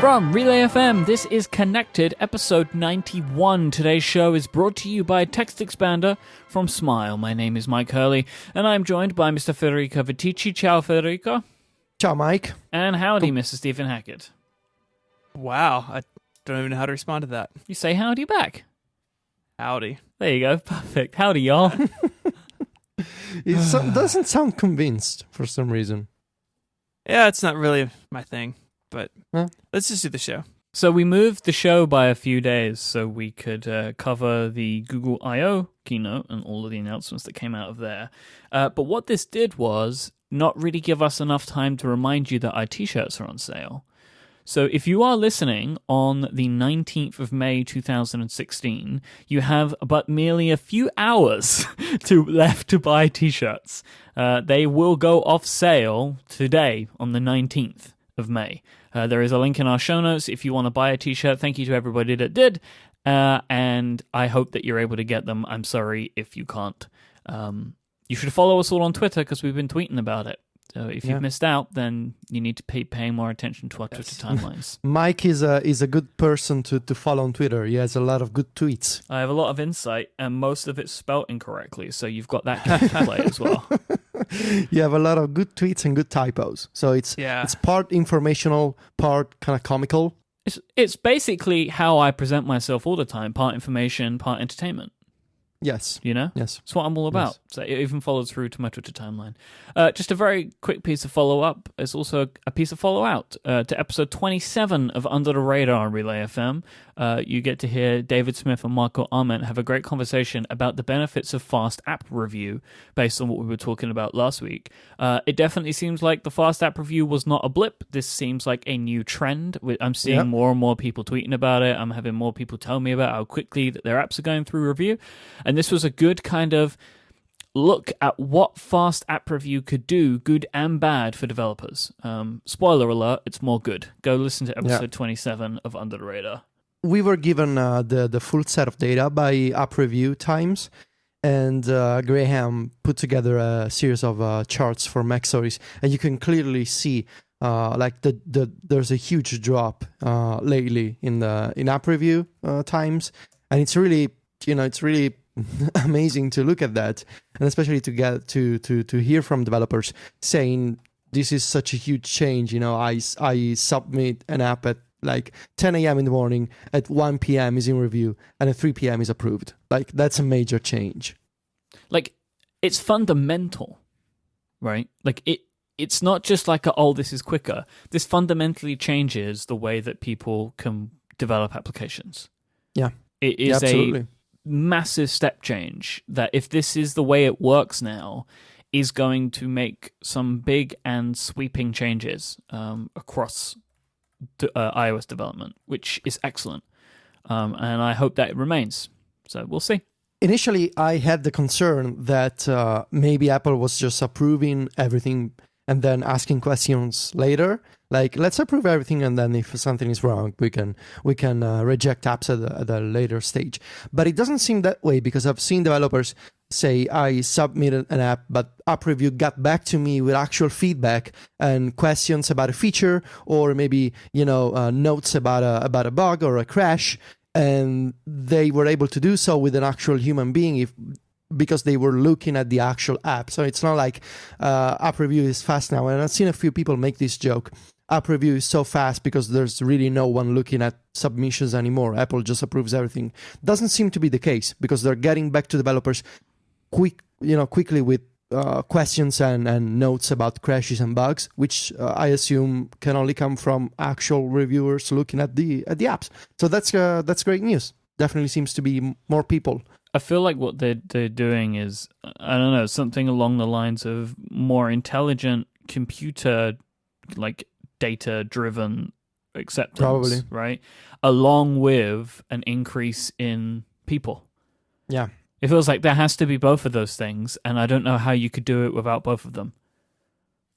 From Relay FM, this is Connected, episode 91. Today's show is brought to you by Text Expander from Smile. My name is Mike Hurley, and I'm joined by Mr. Federico Vitici. Ciao, Federico. Ciao, Mike. And howdy, Mr. Stephen Hackett. Wow, I don't even know how to respond to that. You say howdy back. Howdy. There you go, perfect. Howdy, y'all. It doesn't sound convinced for some reason. Yeah, it's not really my thing, but Huh? let's just do the show. So we moved the show by a few days so we could cover the Google I.O. keynote and all of the announcements that came out of there. But what this did was not really give us enough time to remind you that our t-shirts are on sale. So if you are listening on the 19th of May 2016, you have but merely a few hours left to buy t-shirts. They will go off sale today on the 19th of May. There is a link in our show notes if you want to buy a t-shirt. Thank you to everybody that did. And I hope that you're able to get them. I'm sorry if you can't. You should follow us all on Twitter because we've been tweeting about it. So if you've missed out, then you need to pay more attention to our Twitter timelines. Mike is a good person to follow on Twitter. He has a lot of good tweets. I have a lot of insight, and most of it's spelt incorrectly, so you've got that game to play as well. You have a lot of good tweets and good typos. So it's part informational, part kind of comical. It's basically how I present myself all the time, part information, part entertainment. Yes. You know? Yes. It's what I'm all about. Yes. So it even follows through to my Twitter timeline. Just a very quick piece of follow-up. It's also a piece of follow-out to episode 27 of Under the Radar on Relay FM. You get to hear David Smith and Marco Arment have a great conversation about the benefits of fast app review based on what we were talking about last week. It definitely seems like the fast app review was not a blip. This seems like a new trend. I'm seeing more and more people tweeting about it. I'm having more people tell me about how quickly that their apps are going through review. And this was a good kind of look at what fast app review could do, good and bad, for developers. Spoiler alert, it's more good. Go listen to episode 27 of Under the Radar. We were given the full set of data by app review times, and Graham put together a series of charts for Mac stories, and you can clearly see there's a huge drop lately in app review times, and it's really amazing to look at that, and especially to get to hear from developers saying this is such a huge change. I submit an app at like 10 a.m. in the morning, at 1 p.m. is in review, and at 3 p.m. is approved. Like, that's a major change. Like, it's fundamental, right? Like, it's not just like, this is quicker. This fundamentally changes the way that people can develop applications. Yeah. It is absolutely. A massive step change that, if this is the way it works now, is going to make some big and sweeping changes across iOS development, which is excellent. And I hope that it remains. So we'll see. Initially, I had the concern that maybe Apple was just approving everything and then asking questions later. Like, let's approve everything, and then if something is wrong, we can reject apps at a later stage. But it doesn't seem that way, because I've seen developers say, I submitted an app, but app review got back to me with actual feedback and questions about a feature, or maybe notes about a bug or a crash, and they were able to do so with an actual human being because they were looking at the actual app. So it's not like app review is fast now. And I've seen a few people make this joke. App review is so fast because there's really no one looking at submissions anymore. Apple just approves everything. Doesn't seem to be the case, because they're getting back to developers quickly with questions and notes about crashes and bugs, which I assume can only come from actual reviewers looking at the apps. So that's great news. Definitely seems to be more people. I feel like what they're doing is, I don't know, something along the lines of more intelligent computer, like data-driven acceptance, probably, right? Along with an increase in people. Yeah. It feels like there has to be both of those things, and I don't know how you could do it without both of them.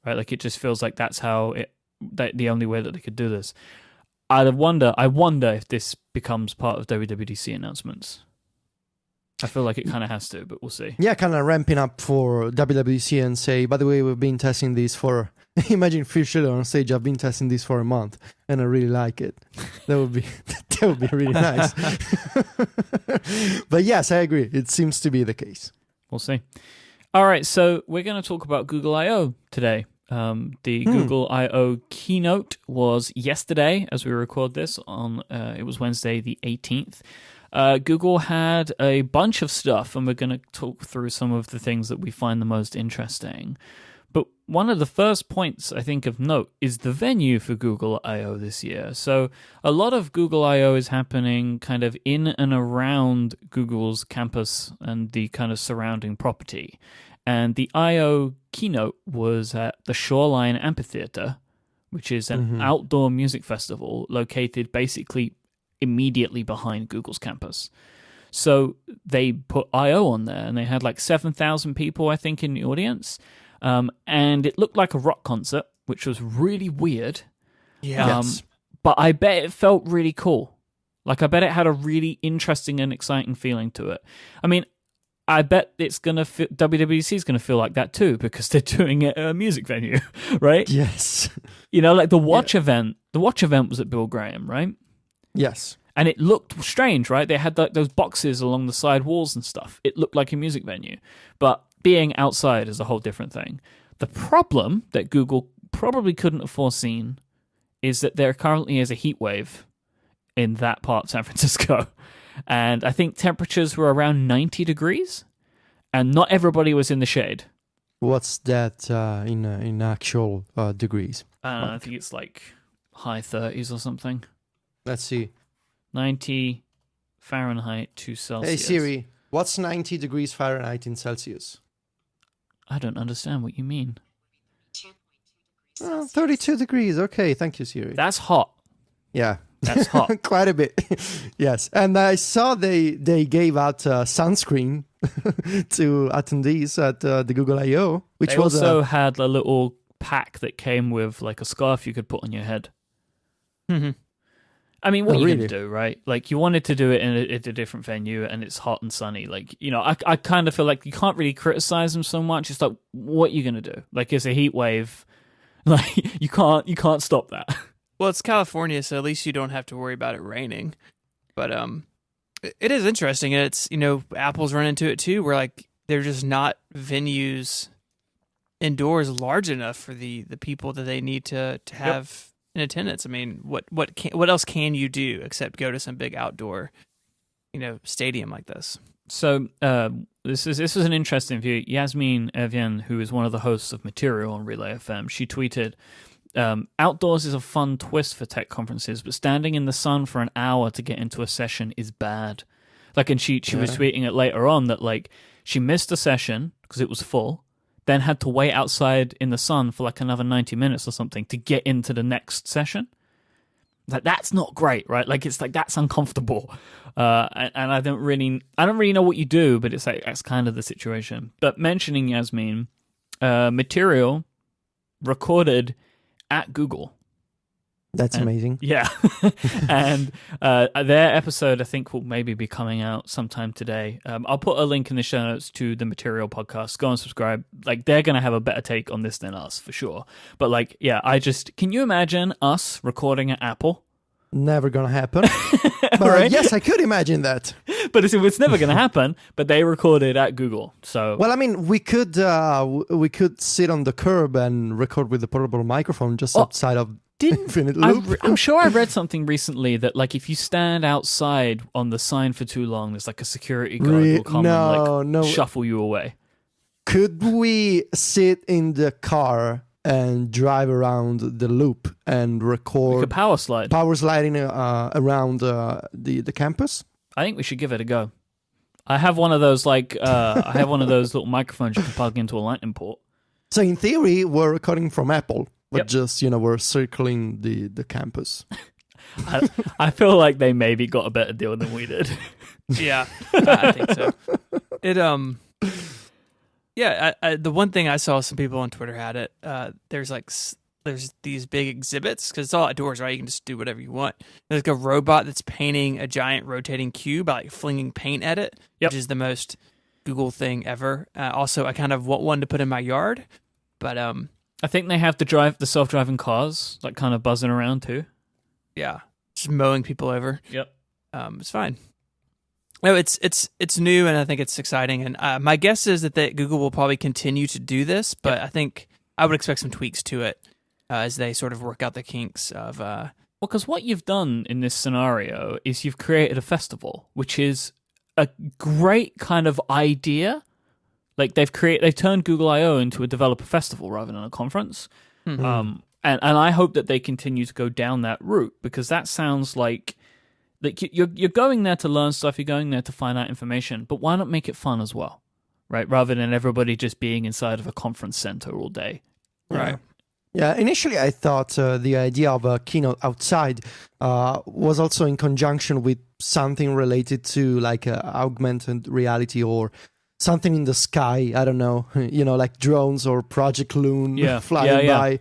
Right? Like, it just feels like that's the only way that they could do this. I wonder if this becomes part of WWDC announcements. I feel like it kind of has to, but we'll see. Yeah, kind of ramping up for WWDC and say, by the way, we've been testing this for Imagine Phil Schiller on stage. I've been testing this for a month, and I really like it. That would be that would be really nice. But yes, I agree. It seems to be the case. We'll see. All right, so we're going to talk about Google I/O today. The Google I/O keynote was yesterday, as we record this. It was Wednesday the 18th. Google had a bunch of stuff, and we're going to talk through some of the things that we find the most interesting. But one of the first points, I think, of note is the venue for Google I/O this year. So a lot of Google I/O is happening kind of in and around Google's campus and the kind of surrounding property. And the I/O keynote was at the Shoreline Amphitheater, which is an outdoor music festival located basically immediately behind Google's campus. So they put I/O on there, and they had like 7,000 people, I think, in the audience. And it looked like a rock concert, which was really weird. Yeah. But I bet it felt really cool. Like, I bet it had a really interesting and exciting feeling to it. I mean, I bet it's gonna WWDC is gonna feel like that too, because they're doing it at a music venue, right? Yes. You know, like the Watch event. The Watch event was at Bill Graham, right? Yes. And it looked strange, right? They had those boxes along the side walls and stuff. It looked like a music venue, but being outside is a whole different thing. The problem that Google probably couldn't have foreseen is that there currently is a heat wave in that part of San Francisco. And I think temperatures were around 90 degrees, and not everybody was in the shade. What's that in actual degrees? I don't know, I think it's like high 30s or something. Let's see. 90 Fahrenheit to Celsius. Hey Siri, what's 90 degrees Fahrenheit in Celsius? I don't understand what you mean. 32 degrees. Okay, thank you, Siri. That's hot. Yeah. That's hot. Quite a bit. Yes. And I saw they gave out sunscreen to attendees at the Google I/O, which they was also had a little pack that came with like a scarf you could put on your head. Mm-hmm. I mean, what are you really? going to do, right? Like, you wanted to do it in a different venue, and it's hot and sunny. Like, you know, I kind of feel like you can't really criticize them so much. It's like, what are you going to do? Like, it's a heat wave. Like, you can't stop that. Well, it's California, so at least you don't have to worry about it raining. But it is interesting, and it's, you know, Apple's run into it too, where like they're just not venues indoors large enough for the people that they need to have in attendance. I mean, what else can you do except go to some big outdoor, you know, stadium like this? So this was an interesting view. Yasmin Evian, who is one of the hosts of Material on Relay FM, she tweeted, outdoors is a fun twist for tech conferences, but standing in the sun for an hour to get into a session is bad. Like, and she was tweeting it later on that, like, she missed a session because it was full, then had to wait outside in the sun for like another 90 minutes or something to get into the next session. Like, that's not great, right? Like, it's like, that's uncomfortable. And I don't really know what you do, but it's like, that's kind of the situation. But mentioning Yasmin, Material recorded at Google. That's amazing. Yeah. And their episode, I think, will maybe be coming out sometime today. I'll put a link in the show notes to the Material podcast. Go and subscribe. Like, they're going to have a better take on this than us, for sure. But, like, yeah, can you imagine us recording at Apple? Never gonna happen. But Right? yes, I could imagine that. But it's never going to happen. But they recorded at Google. So, Well, I mean, we could sit on the curb and record with the portable microphone just outside of Infinite Loop. I'm sure I read something recently that, like, if you stand outside on the sign for too long, there's like a security guard will come and like shuffle you away. Could we sit in the car and drive around the loop and Like a record power slide. power sliding around the campus? I think we should give it a go. I have one of those little microphones you can plug into a lightning port. So in theory, we're recording from Apple, but Yep. just, we're circling the campus. I feel like they maybe got a better deal than we did. Yeah, I think so. The one thing I saw some people on Twitter had it. There's these big exhibits because it's all outdoors, right? You can just do whatever you want. There's like a robot that's painting a giant rotating cube by like flinging paint at it, which is the most Google thing ever. Also, I kind of want one to put in my yard, but I think they have the self-driving cars like kind of buzzing around too. Yeah, just mowing people over. Yep. It's fine. No, it's new, and I think it's exciting. And my guess is that Google will probably continue to do this, but I think I would expect some tweaks to it as they sort of work out the kinks of. Well, because what you've done in this scenario is you've created a festival, which is a great kind of idea. Like they've turned Google I/O into a developer festival rather than a conference. Mm-hmm. And I hope that they continue to go down that route, because that sounds like you're going there to learn stuff, you're going there to find out information, but why not make it fun as well, right? Rather than everybody just being inside of a conference center all day, right? Yeah, initially I thought the idea of a keynote outside was also in conjunction with something related to like augmented reality or something in the sky. I don't know, like drones or Project Loon flying by.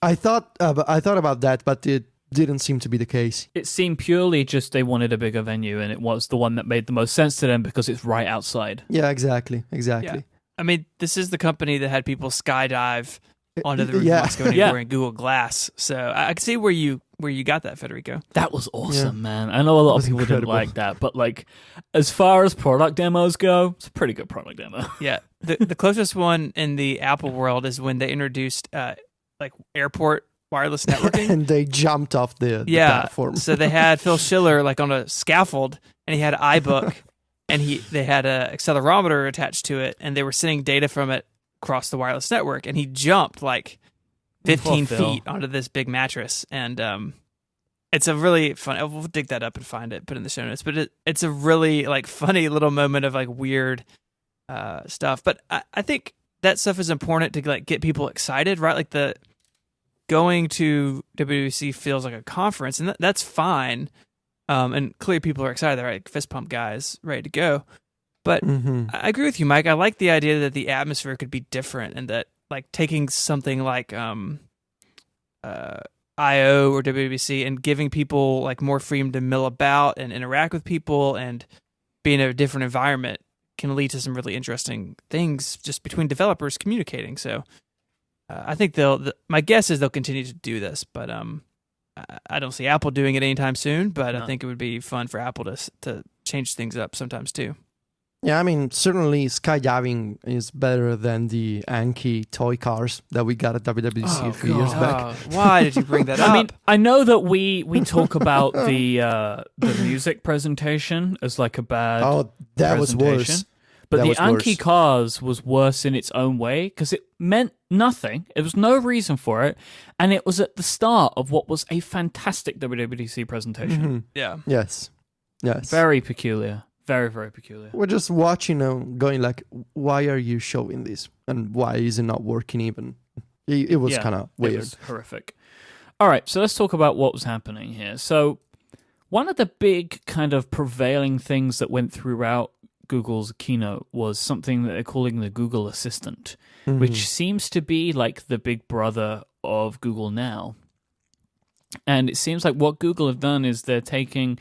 I thought about that, but it didn't seem to be the case. It seemed purely just they wanted a bigger venue, and it was the one that made the most sense to them because it's right outside. Yeah, exactly. Yeah. I mean, this is the company that had people skydive onto the roof of Moscow wearing Google Glass. So I can see where you got that, Federico. That was awesome, man. I know a lot of people didn't like that, but like as far as product demos go, it's a pretty good product demo. Yeah. The closest one in the Apple world is when they introduced like airport wireless networking. And they jumped off the platform. So they had Phil Schiller like on a scaffold, and he had an iBook, and they had an accelerometer attached to it, and they were sending data from it across the wireless network, and he jumped like 15 feet onto this big mattress. And it's a really fun, we'll dig that up and find it, put it in the show notes, but it's a really like funny little moment of like weird stuff. But I think that stuff is important to like get people excited, right? Like the going to WWDC feels like a conference, and that's fine. And clearly people are excited, they're like fist pump guys ready to go. But I agree with you, Mike. I like the idea that the atmosphere could be different, and that like taking something like I/O or WWDC and giving people like more freedom to mill about and interact with people and be in a different environment can lead to some really interesting things just between developers communicating. So I think my guess is they'll continue to do this, but I don't see Apple doing it anytime soon. But I think it would be fun for Apple to change things up sometimes too. Yeah, I mean, certainly skydiving is better than the Anki toy cars that we got at WWDC a few years back. Why did you bring that up? I mean, I know that we talk about the music presentation as like a bad that was worse. But the Anki cars was worse in its own way because it meant nothing. There was no reason for it. And it was at the start of what was a fantastic WWDC presentation. Mm-hmm. Yeah. Yes. Very peculiar. Very, very peculiar. We're just watching and going like, why are you showing this? And why is it not working even? It was kind of weird. It was horrific. All right, so let's talk about what was happening here. So one of the big kind of prevailing things that went throughout Google's keynote was something that they're calling the Google Assistant, which seems to be like the big brother of Google Now. And it seems like what Google have done is they're taking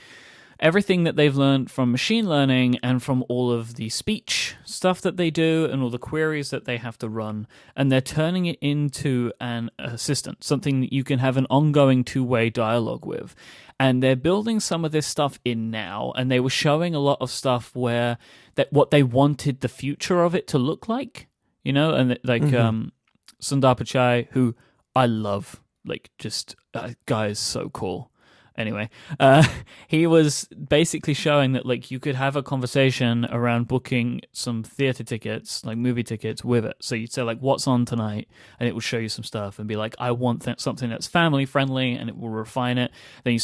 everything that they've learned from machine learning and from all of the speech stuff that they do and all the queries that they have to run, and they're turning it into an assistant, something that you can have an ongoing two-way dialogue with. And they're building some of this stuff in now, and they were showing a lot of stuff where that what they wanted the future of it to look like, and like Sundar Pichai, who I love, like just guy is so cool. Anyway, he was basically showing that like you could have a conversation around booking some theater tickets, like movie tickets, with it. So you'd say like, "What's on tonight?" and it will show you some stuff and be like, "I want something that's family friendly," and it will refine it. Then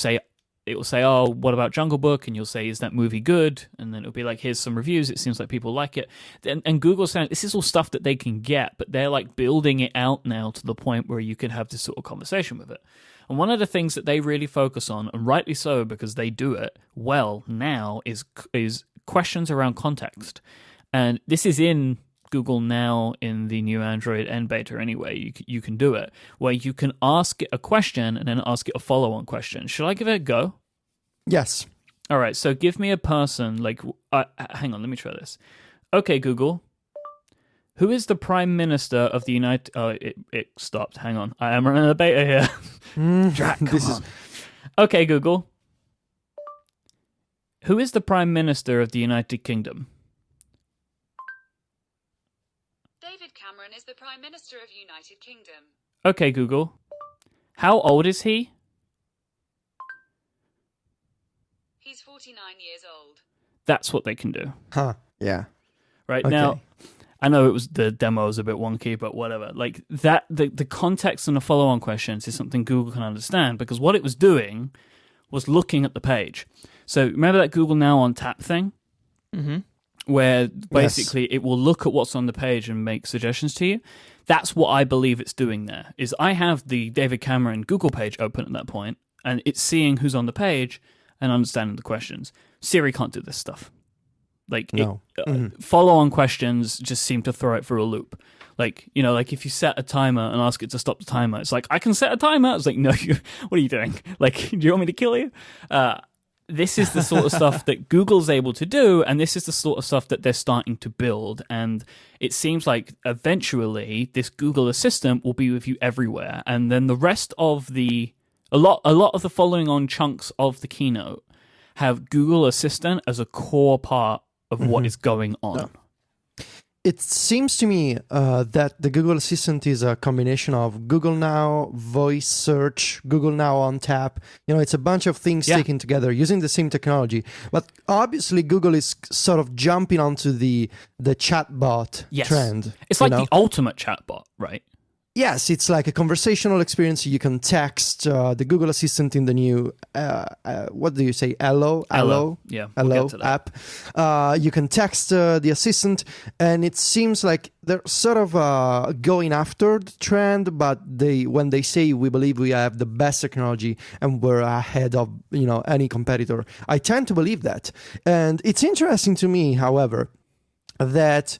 it will say, "Oh, what about Jungle Book?" and you'll say, "Is that movie good?" and then it'll be like, "Here's some reviews. It seems like people like it." And Google's saying this is all stuff that they can get, but they're like building it out now to the point where you can have this sort of conversation with it. And one of the things that they really focus on, and rightly so because they do it well now, is questions around context. And this is in Google Now in the new Android N beta anyway. You can do it, where you can ask it a question and then ask it a follow-on question. Should I give it a go? Yes. All right, so give me a person, like, hang on, let me try this. Okay, Google, Who is the Prime Minister of the United... Oh, it stopped. Hang on. I am running a beta here. Drac, come on. Okay, Google. Who is the Prime Minister of the United Kingdom? David Cameron is the Prime Minister of United Kingdom. Okay, Google. How old is he? He's 49 years old. That's what they can do. Huh. Yeah. Right Okay. now, I know it was the demo was a bit wonky, but whatever. Like that, the context and the follow-on questions is something Google can understand, because what it was doing was looking at the page. So remember that Google Now on tap thing, where basically it will look at what's on the page and make suggestions to you. That's what I believe it's doing there. Is I have the David Cameron Google page open at that point, and it's seeing who's on the page and understanding the questions. Siri can't do this stuff. Like, No. Follow-on questions just seem to throw it for a loop. Like, you know, like if you set a timer and ask it to stop the timer, it's like, I can set a timer. It's like, no, what are you doing? Like, do you want me to kill you? This is the sort of stuff that Google's able to do, and this is the sort of stuff that they're starting to build. And it seems like eventually this Google Assistant will be with you everywhere. And then the rest of a lot of the following on chunks of the keynote have Google Assistant as a core part of what is going on. No. It seems to me that the Google Assistant is a combination of Google Now, voice search, Google Now on tap. You know, it's a bunch of things taken together using the same technology. But obviously, Google is sort of jumping onto the chatbot trend. It's like the ultimate chatbot, right? Yes, it's like a conversational experience. You can text the Google Assistant in the new, what do you say, Hello? Yeah, Hello app. You can text the assistant, and it seems like they're sort of going after the trend, but when they say we believe we have the best technology and we're ahead of any competitor, I tend to believe that. And it's interesting to me, however, that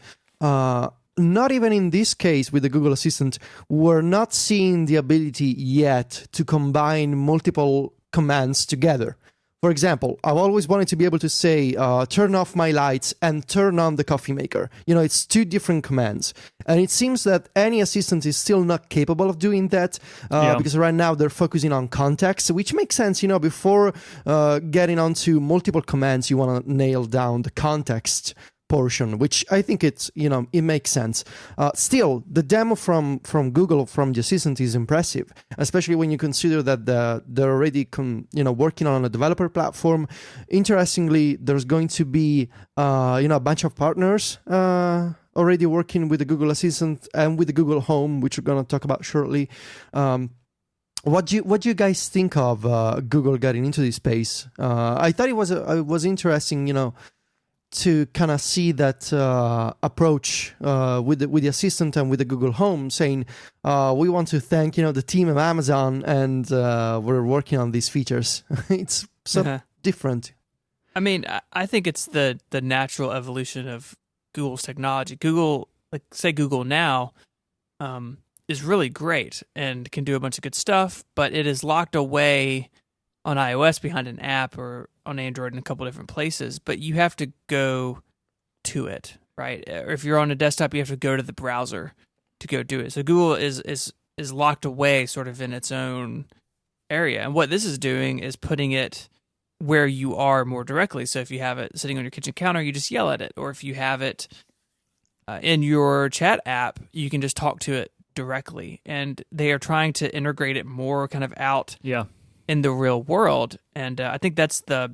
not even in this case with the Google Assistant, we're not seeing the ability yet to combine multiple commands together. For example, I've always wanted to be able to say, turn off my lights and turn on the coffee maker. It's two different commands. And it seems that any assistant is still not capable of doing that because right now they're focusing on context, which makes sense. Before getting onto multiple commands, you want to nail down the context portion, which I think it makes sense. Still, the demo from Google, from the assistant, is impressive, especially when you consider that they're already working on a developer platform. Interestingly, there's going to be a bunch of partners already working with the Google Assistant and with the Google Home, which we're going to talk about shortly. What do you guys think of Google getting into this space? I thought it was interesting, to kind of see that approach with the assistant and with the Google Home, saying we want to thank the team of Amazon, and we're working on these features. It's so different. I mean, I think it's the natural evolution of Google's technology. Google, say Google Now, is really great and can do a bunch of good stuff, but it is locked away on iOS behind an app, or on Android in a couple different places, but you have to go to it, right? Or if you're on a desktop, you have to go to the browser to go do it. So Google is locked away sort of in its own area. And what this is doing is putting it where you are more directly. So if you have it sitting on your kitchen counter, you just yell at it. Or if you have it in your chat app, you can just talk to it directly. And they are trying to integrate it more kind of out in the real world. And I think that's the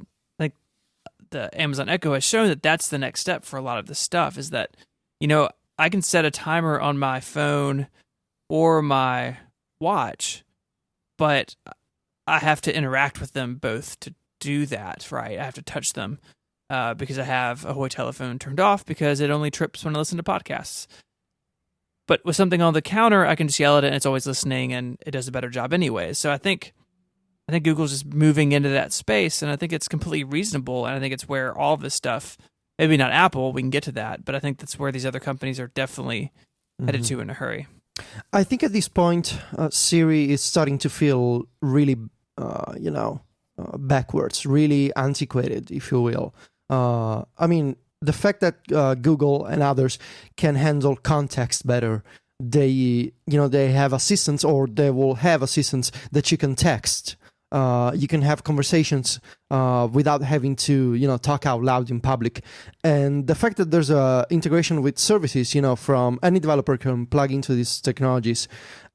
Amazon Echo has shown that that's the next step for a lot of this stuff, is that, I can set a timer on my phone or my watch, but I have to interact with them both to do that, right? I have to touch them because I have Ahoy telephone turned off because it only trips when I listen to podcasts. But with something on the counter, I can just yell at it and it's always listening, and it does a better job anyway. So I think Google's just moving into that space, and I think it's completely reasonable, and I think it's where all of this stuff, maybe not Apple, we can get to that, but I think that's where these other companies are definitely headed to in a hurry. I think at this point, Siri is starting to feel really, backwards, really antiquated, if you will. I mean, the fact that Google and others can handle context better. They have assistants, or they will have assistants that you can text. You can have conversations without having to talk out loud in public. And the fact that there's a integration with services, from any developer can plug into these technologies.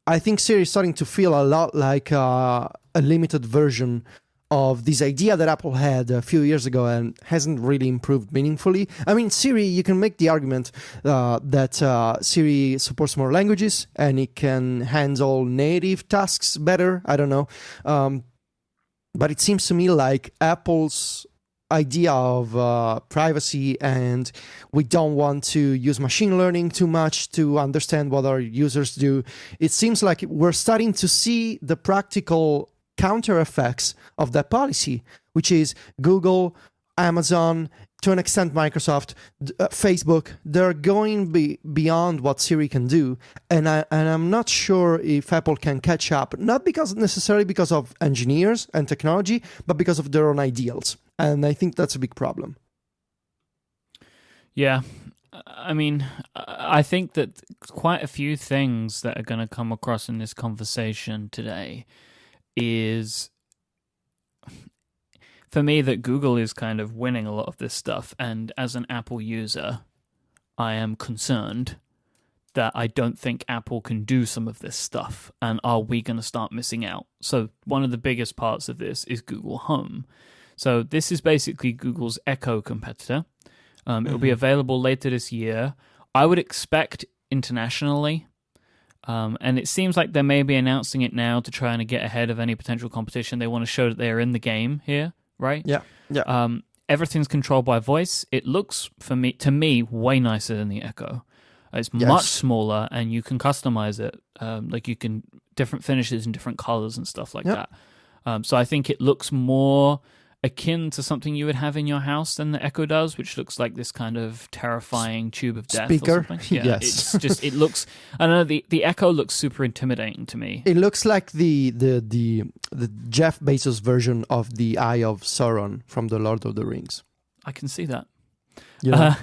I think Siri is starting to feel a lot like a limited version of this idea that Apple had a few years ago and hasn't really improved meaningfully. I mean, Siri, you can make the argument that Siri supports more languages and it can handle native tasks better. I don't know. But it seems to me like Apple's idea of privacy, and we don't want to use machine learning too much to understand what our users do. It seems like we're starting to see the practical counter effects of that policy, which is Google, Amazon, to an extent Microsoft, Facebook. They're going beyond what Siri can do, and I'm not sure if Apple can catch up, not necessarily because of engineers and technology, but because of their own ideals. And I think that's a big problem. Yeah. I mean, I think that quite a few things that are going to come across in this conversation today is, for me, that Google is kind of winning a lot of this stuff. And as an Apple user, I am concerned that I don't think Apple can do some of this stuff. And are we going to start missing out? So one of the biggest parts of this is Google Home. So this is basically Google's Echo competitor. It'll be available later this year. I would expect internationally. And it seems like they may be announcing it now to try and get ahead of any potential competition. They want to show that they're in the game here, right? Yeah. Everything's controlled by voice. It looks, to me, way nicer than the Echo. It's much smaller, and you can customize it. Like you can different finishes and different colors and stuff like that. So I think it looks more akin to something you would have in your house than the Echo does, which looks like this kind of terrifying tube of death speaker. Or something. Yeah, Yes. It's just, it looks, I don't know, the Echo looks super intimidating to me. It looks like the Jeff Bezos version of the Eye of Sauron from the Lord of the Rings. I can see that. Yeah.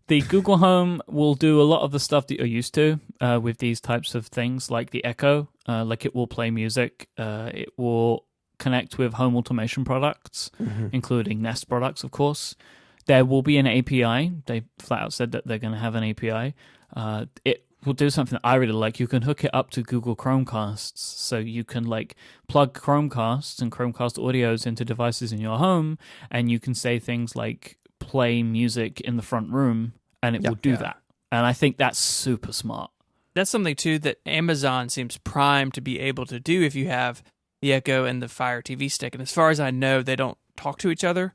The Google Home will do a lot of the stuff that you're used to with these types of things, like the Echo. Like it will play music. It will connect with home automation products, including Nest products, of course. There will be an API. They flat out said that they're going to have an API. It will do something that I really like. You can hook it up to Google Chromecasts, so you can like plug Chromecasts and Chromecast audios into devices in your home, and you can say things like play music in the front room, and it will do that. And I think that's super smart. That's something, too, that Amazon seems primed to be able to do if you have the Echo and the Fire TV Stick. And as far as I know, they don't talk to each other.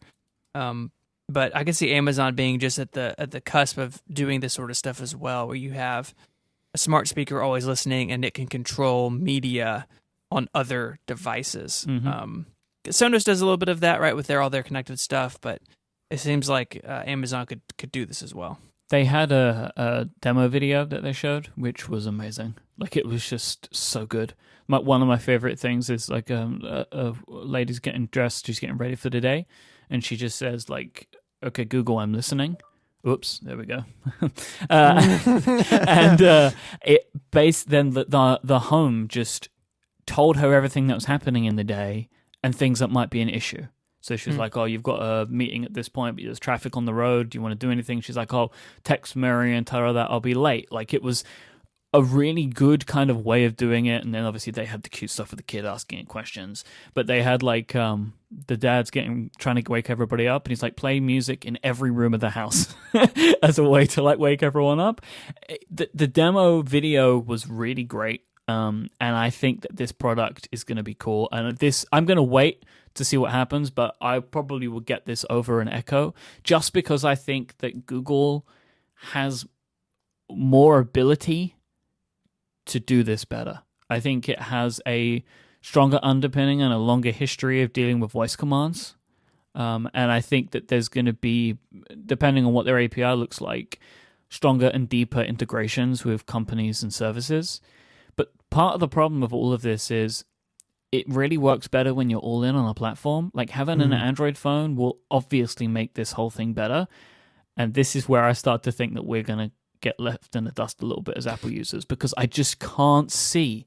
But I can see Amazon being just at the cusp of doing this sort of stuff as well, where you have a smart speaker always listening, and it can control media on other devices. Sonos does a little bit of that, right, with all their connected stuff, but it seems like Amazon could do this as well. They had a demo video that they showed, which was amazing. Like, it was just so good. One of my favorite things is like a lady's getting dressed, she's getting ready for the day, and she just says like, "Okay, Google, I'm listening." Oops, there we go. And it based then the home just told her everything that was happening in the day and things that might be an issue. So she's like, "Oh, you've got a meeting at this point, but there's traffic on the road. Do you want to do anything?" She's like, "Oh, text Mary and tell her that I'll be late." Like, it was a really good kind of way of doing it. And then obviously they had the cute stuff with the kid asking it questions. But they had like the dad's trying to wake everybody up, and he's like, play music in every room of the house as a way to like wake everyone up. The demo video was really great. And I think that this product is going to be cool. And I'm going to wait to see what happens, but I probably will get this over an Echo just because I think that Google has more ability to do this better. I think it has a stronger underpinning and a longer history of dealing with voice commands. And I think that there's going to be, depending on what their API looks like, stronger and deeper integrations with companies and services. But part of the problem of all of this is it really works better when you're all in on a platform. Like, having an Android phone will obviously make this whole thing better. And this is where I start to think that we're going to get left in the dust a little bit as Apple users, because I just can't see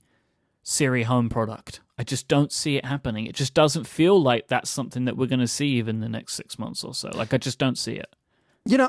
Siri Home product. I just don't see it happening. It just doesn't feel like that's something that we're going to see even the next 6 months or so. Like, I just don't see it.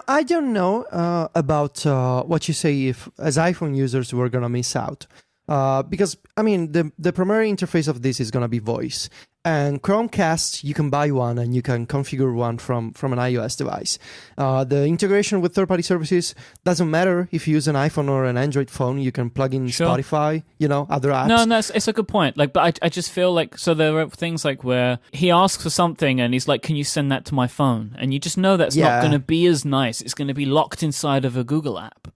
I don't know about what you say if, as iPhone users, we're going to miss out. Because, the primary interface of this is going to be voice. And Chromecast, you can buy one and you can configure one from an iOS device. The integration with third-party services doesn't matter if you use an iPhone or an Android phone. You can plug in Spotify, other apps. No, it's a good point. Like, but I just feel like, so there are things like where he asks for something and he's like, can you send that to my phone? And you just know that's not going to be as nice. It's going to be locked inside of a Google app.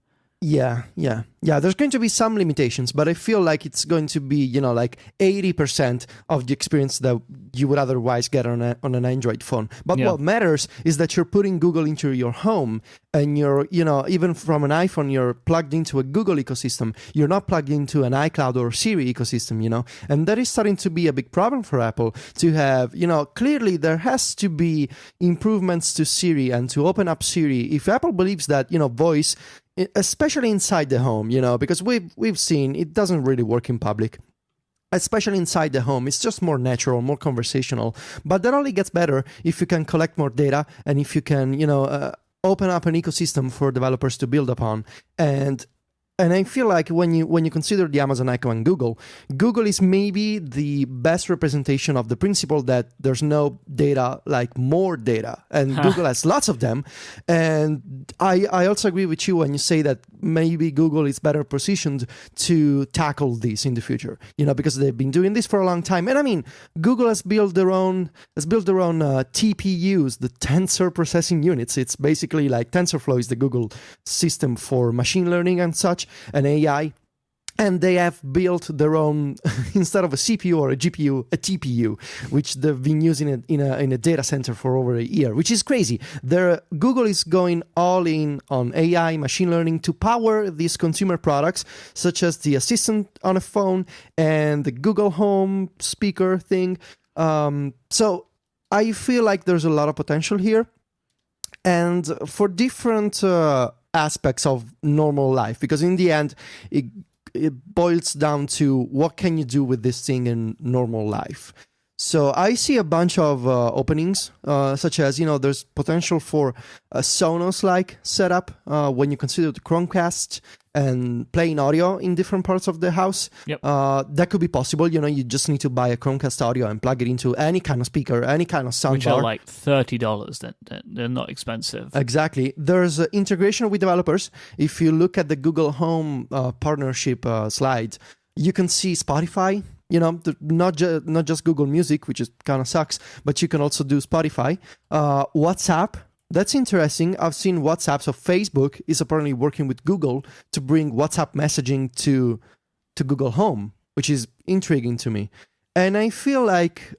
Yeah. There's going to be some limitations, but I feel like it's going to be, like 80% of the experience that you would otherwise get on an Android phone. But what matters is that you're putting Google into your home, and you're, even from an iPhone, you're plugged into a Google ecosystem. You're not plugged into an iCloud or Siri ecosystem, and that is starting to be a big problem for Apple to have, clearly there has to be improvements to Siri and to open up Siri. If Apple believes that, voice, especially inside the home, because we've seen it doesn't really work in public, especially inside the home. It's just more natural, more conversational. But that only gets better if you can collect more data and if you can, open up an ecosystem for developers to build upon. And I feel like when you consider the Amazon Echo and Google is maybe the best representation of the principle that there's no data like more data, and Google has lots of them. And I also agree with you when you say that maybe Google is better positioned to tackle this in the future, because they've been doing this for a long time. And Google has built their own TPUs, the tensor processing units. It's basically like TensorFlow is the Google system for machine learning and such, and AI. And they have built their own, instead of a CPU or a GPU, a TPU, which they've been using it in a data center for over a year, which is crazy. Google is going all in on AI, machine learning, to power these consumer products, such as the Assistant on a phone and the Google Home speaker thing. So I feel like there's a lot of potential here. And for different aspects of normal life, because in the end, it boils down to what can you do with this thing in normal life. So I see a bunch of openings, such as, there's potential for a Sonos-like setup when you consider the Chromecast and playing audio in different parts of the house. Yep. That could be possible. You just need to buy a Chromecast audio and plug it into any kind of speaker, any kind of soundbar. Which are like $30. They're not expensive. Exactly. There's integration with developers. If you look at the Google Home partnership slide, you can see Spotify. Not just Google Music, which is kind of sucks, but you can also do Spotify. WhatsApp. That's interesting. I've seen WhatsApp. So Facebook is apparently working with Google to bring WhatsApp messaging to Google Home, which is intriguing to me. And I feel like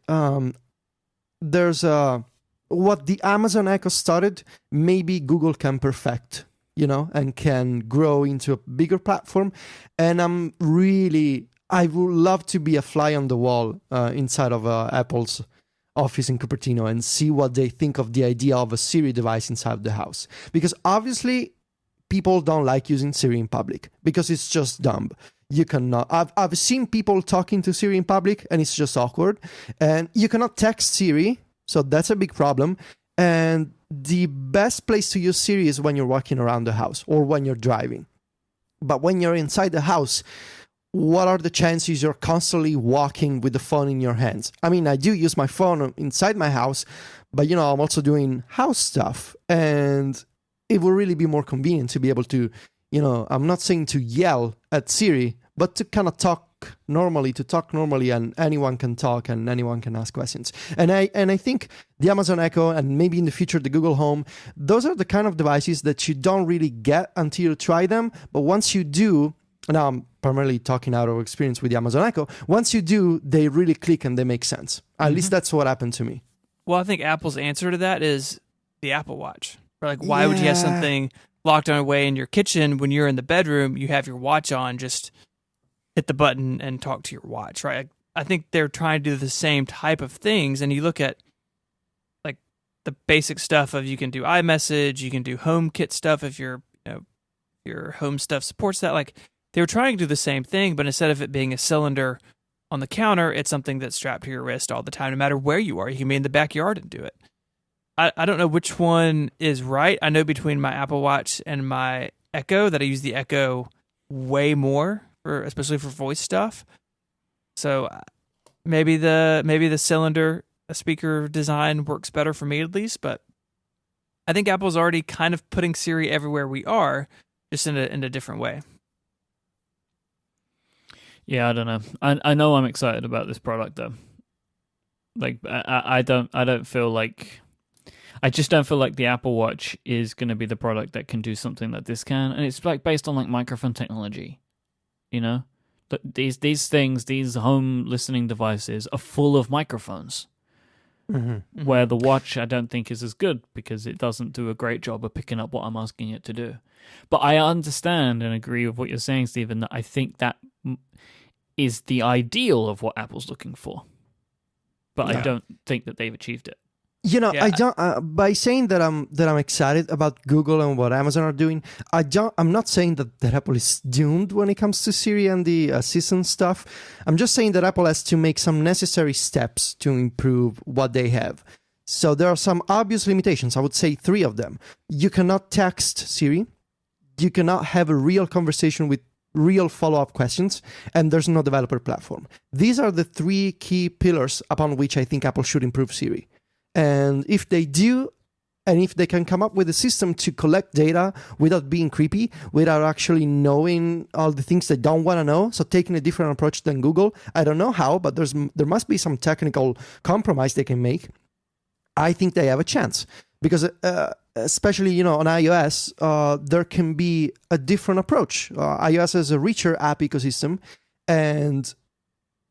there's what the Amazon Echo started, maybe Google can perfect, and can grow into a bigger platform. And I would love to be a fly on the wall inside of Apple's office in Cupertino and see what they think of the idea of a Siri device inside the house. Because obviously, people don't like using Siri in public because it's just dumb. You cannot. I've seen people talking to Siri in public and it's just awkward. And you cannot text Siri, so that's a big problem. And the best place to use Siri is when you're walking around the house or when you're driving. But when you're inside the house, what are the chances you're constantly walking with the phone in your hands? I do use my phone inside my house, but, I'm also doing house stuff. And it will really be more convenient to be able to, I'm not saying to yell at Siri, but to kind of talk normally, and anyone can talk and anyone can ask questions. And I think the Amazon Echo and maybe in the future the Google Home, those are the kind of devices that you don't really get until you try them. But once you do, now I'm primarily talking out of experience with the Amazon Echo, once you do, they really click and they make sense. At least that's what happened to me. Well, I think Apple's answer to that is the Apple Watch. Or like, why would you have something locked away in your kitchen when you're in the bedroom, you have your watch on, just hit the button and talk to your watch, right? I think they're trying to do the same type of things. And you look at like the basic stuff of you can do iMessage, you can do HomeKit stuff if your home stuff supports that. Like they were trying to do the same thing, but instead of it being a cylinder on the counter, it's something that's strapped to your wrist all the time, no matter where you are. You can be in the backyard and do it. I don't know which one is right. I know between my Apple Watch and my Echo that I use the Echo way more, especially for voice stuff. So maybe the cylinder speaker design works better for me at least, but I think Apple's already kind of putting Siri everywhere we are, just in a different way. Yeah, I don't know. I know I'm excited about this product though. Like I don't feel like. I just don't feel like the Apple Watch is going to be the product that can do something that this can, and it's like based on like microphone technology, you know. These things, these home listening devices, are full of microphones. Mm-hmm. Where the watch, I don't think, is as good because it doesn't do a great job of picking up what I'm asking it to do. But I understand and agree with what you're saying, Stephen. That I think that is the ideal of what Apple's looking for, but I don't think that they've achieved it. You know, Yeah. I don't. By saying that I'm excited about Google and what Amazon are doing, I'm not saying that Apple is doomed when it comes to Siri and the assistant stuff. I'm just saying that Apple has to make some necessary steps to improve what they have. So there are some obvious limitations. I would say 3 of them. You cannot text Siri. You cannot have a real conversation with real follow-up questions, and there's no developer platform. These are the 3 key pillars upon which I think Apple should improve Siri. And if they do, and if they can come up with a system to collect data without being creepy, without actually knowing all the things they don't want to know, so taking a different approach than Google, I don't know how, but there must be some technical compromise they can make. I think they have a chance. Because especially, you know, on iOS, there can be a different approach. iOS has a richer app ecosystem, and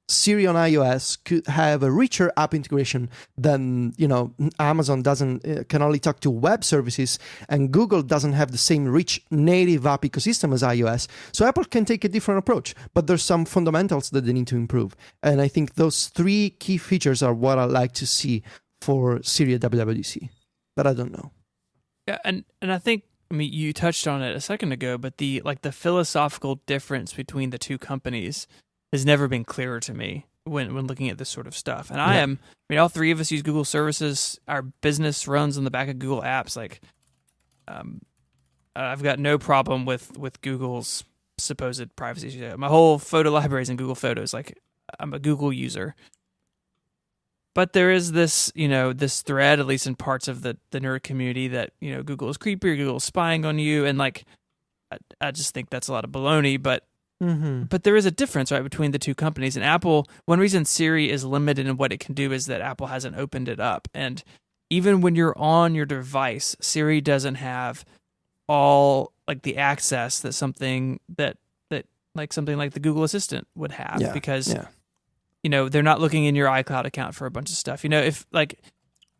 Siri on iOS could have a richer app integration than, you know, Amazon can only talk to web services, and Google doesn't have the same rich native app ecosystem as iOS. So Apple can take a different approach, but there's some fundamentals that they need to improve. And I think those 3 key features are what I like to see for Siri at WWDC. But I don't know. Yeah, and I think, I mean, you touched on it a second ago, but the philosophical difference between the 2 companies has never been clearer to me when looking at this sort of stuff. And I mean, all 3 of us use Google services. Our business runs on the back of Google apps. Like, I've got no problem with Google's supposed privacy. My whole photo library is in Google Photos. Like, I'm a Google user. But there is this, you know, this thread, at least in parts of the nerd community, that, you know, Google is creepy or Google is spying on you. And like, I just think that's a lot of baloney. But there is a difference, right, between the 2 companies. And Apple, one reason Siri is limited in what it can do is that Apple hasn't opened it up. And even when you're on your device, Siri doesn't have all like the access that something that like something like the Google Assistant would have, because you know, they're not looking in your iCloud account for a bunch of stuff. You know,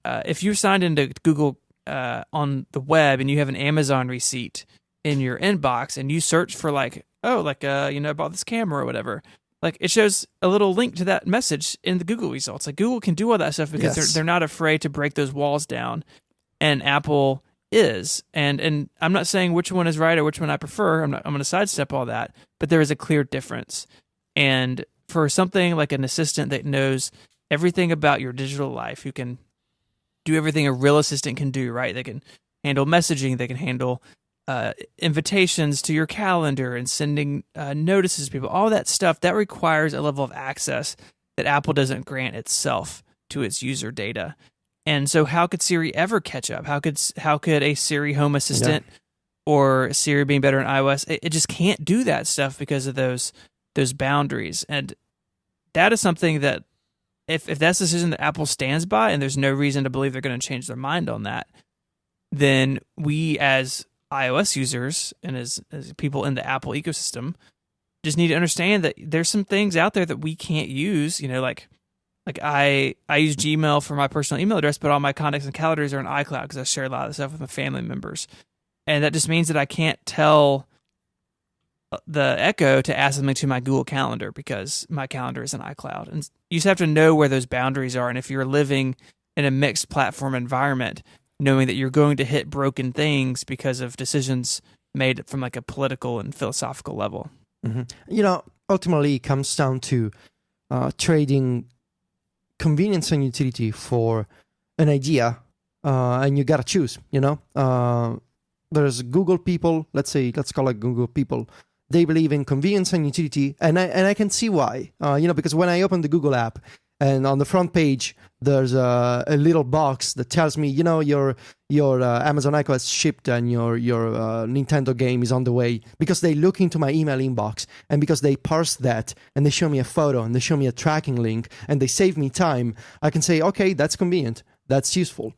if you're signed into Google on the web and you have an Amazon receipt in your inbox and you search for like, you know, I bought this camera or whatever, like it shows a little link to that message in the Google results. Like Google can do all that stuff because they're not afraid to break those walls down, and Apple is. And I'm not saying which one is right or which one I prefer. I'm going to sidestep all that, but there is a clear difference. And for something like an assistant that knows everything about your digital life, who can do everything a real assistant can do, right? They can handle messaging, they can handle invitations to your calendar and sending notices to people, all that stuff, that requires a level of access that Apple doesn't grant itself to its user data. And so how could Siri ever catch up? How could a Siri Home Assistant or Siri being better in iOS? It just can't do that stuff because of those boundaries. And that is something that if that's the decision that Apple stands by, and there's no reason to believe they're going to change their mind on that, then we as iOS users and as people in the Apple ecosystem just need to understand that there's some things out there that we can't use. You know, like I use Gmail for my personal email address, but all my contacts and calendars are in iCloud because I share a lot of stuff with my family members. And that just means that I can't tell the Echo to add something to my Google Calendar because my calendar is in iCloud. And you just have to know where those boundaries are. And if you're living in a mixed platform environment, knowing that you're going to hit broken things because of decisions made from like a political and philosophical level. Ultimately, it comes down to trading convenience and utility for an idea, and you gotta choose. There's Google people. Let's call it Google people. They believe in convenience and utility, and I can see why. Because when I open the Google app, and on the front page there's a little box that tells me, your Amazon Echo has shipped and your Nintendo game is on the way, because they look into my email inbox and because they parse that and they show me a photo and they show me a tracking link and they save me time. I can say, okay, that's convenient, that's useful.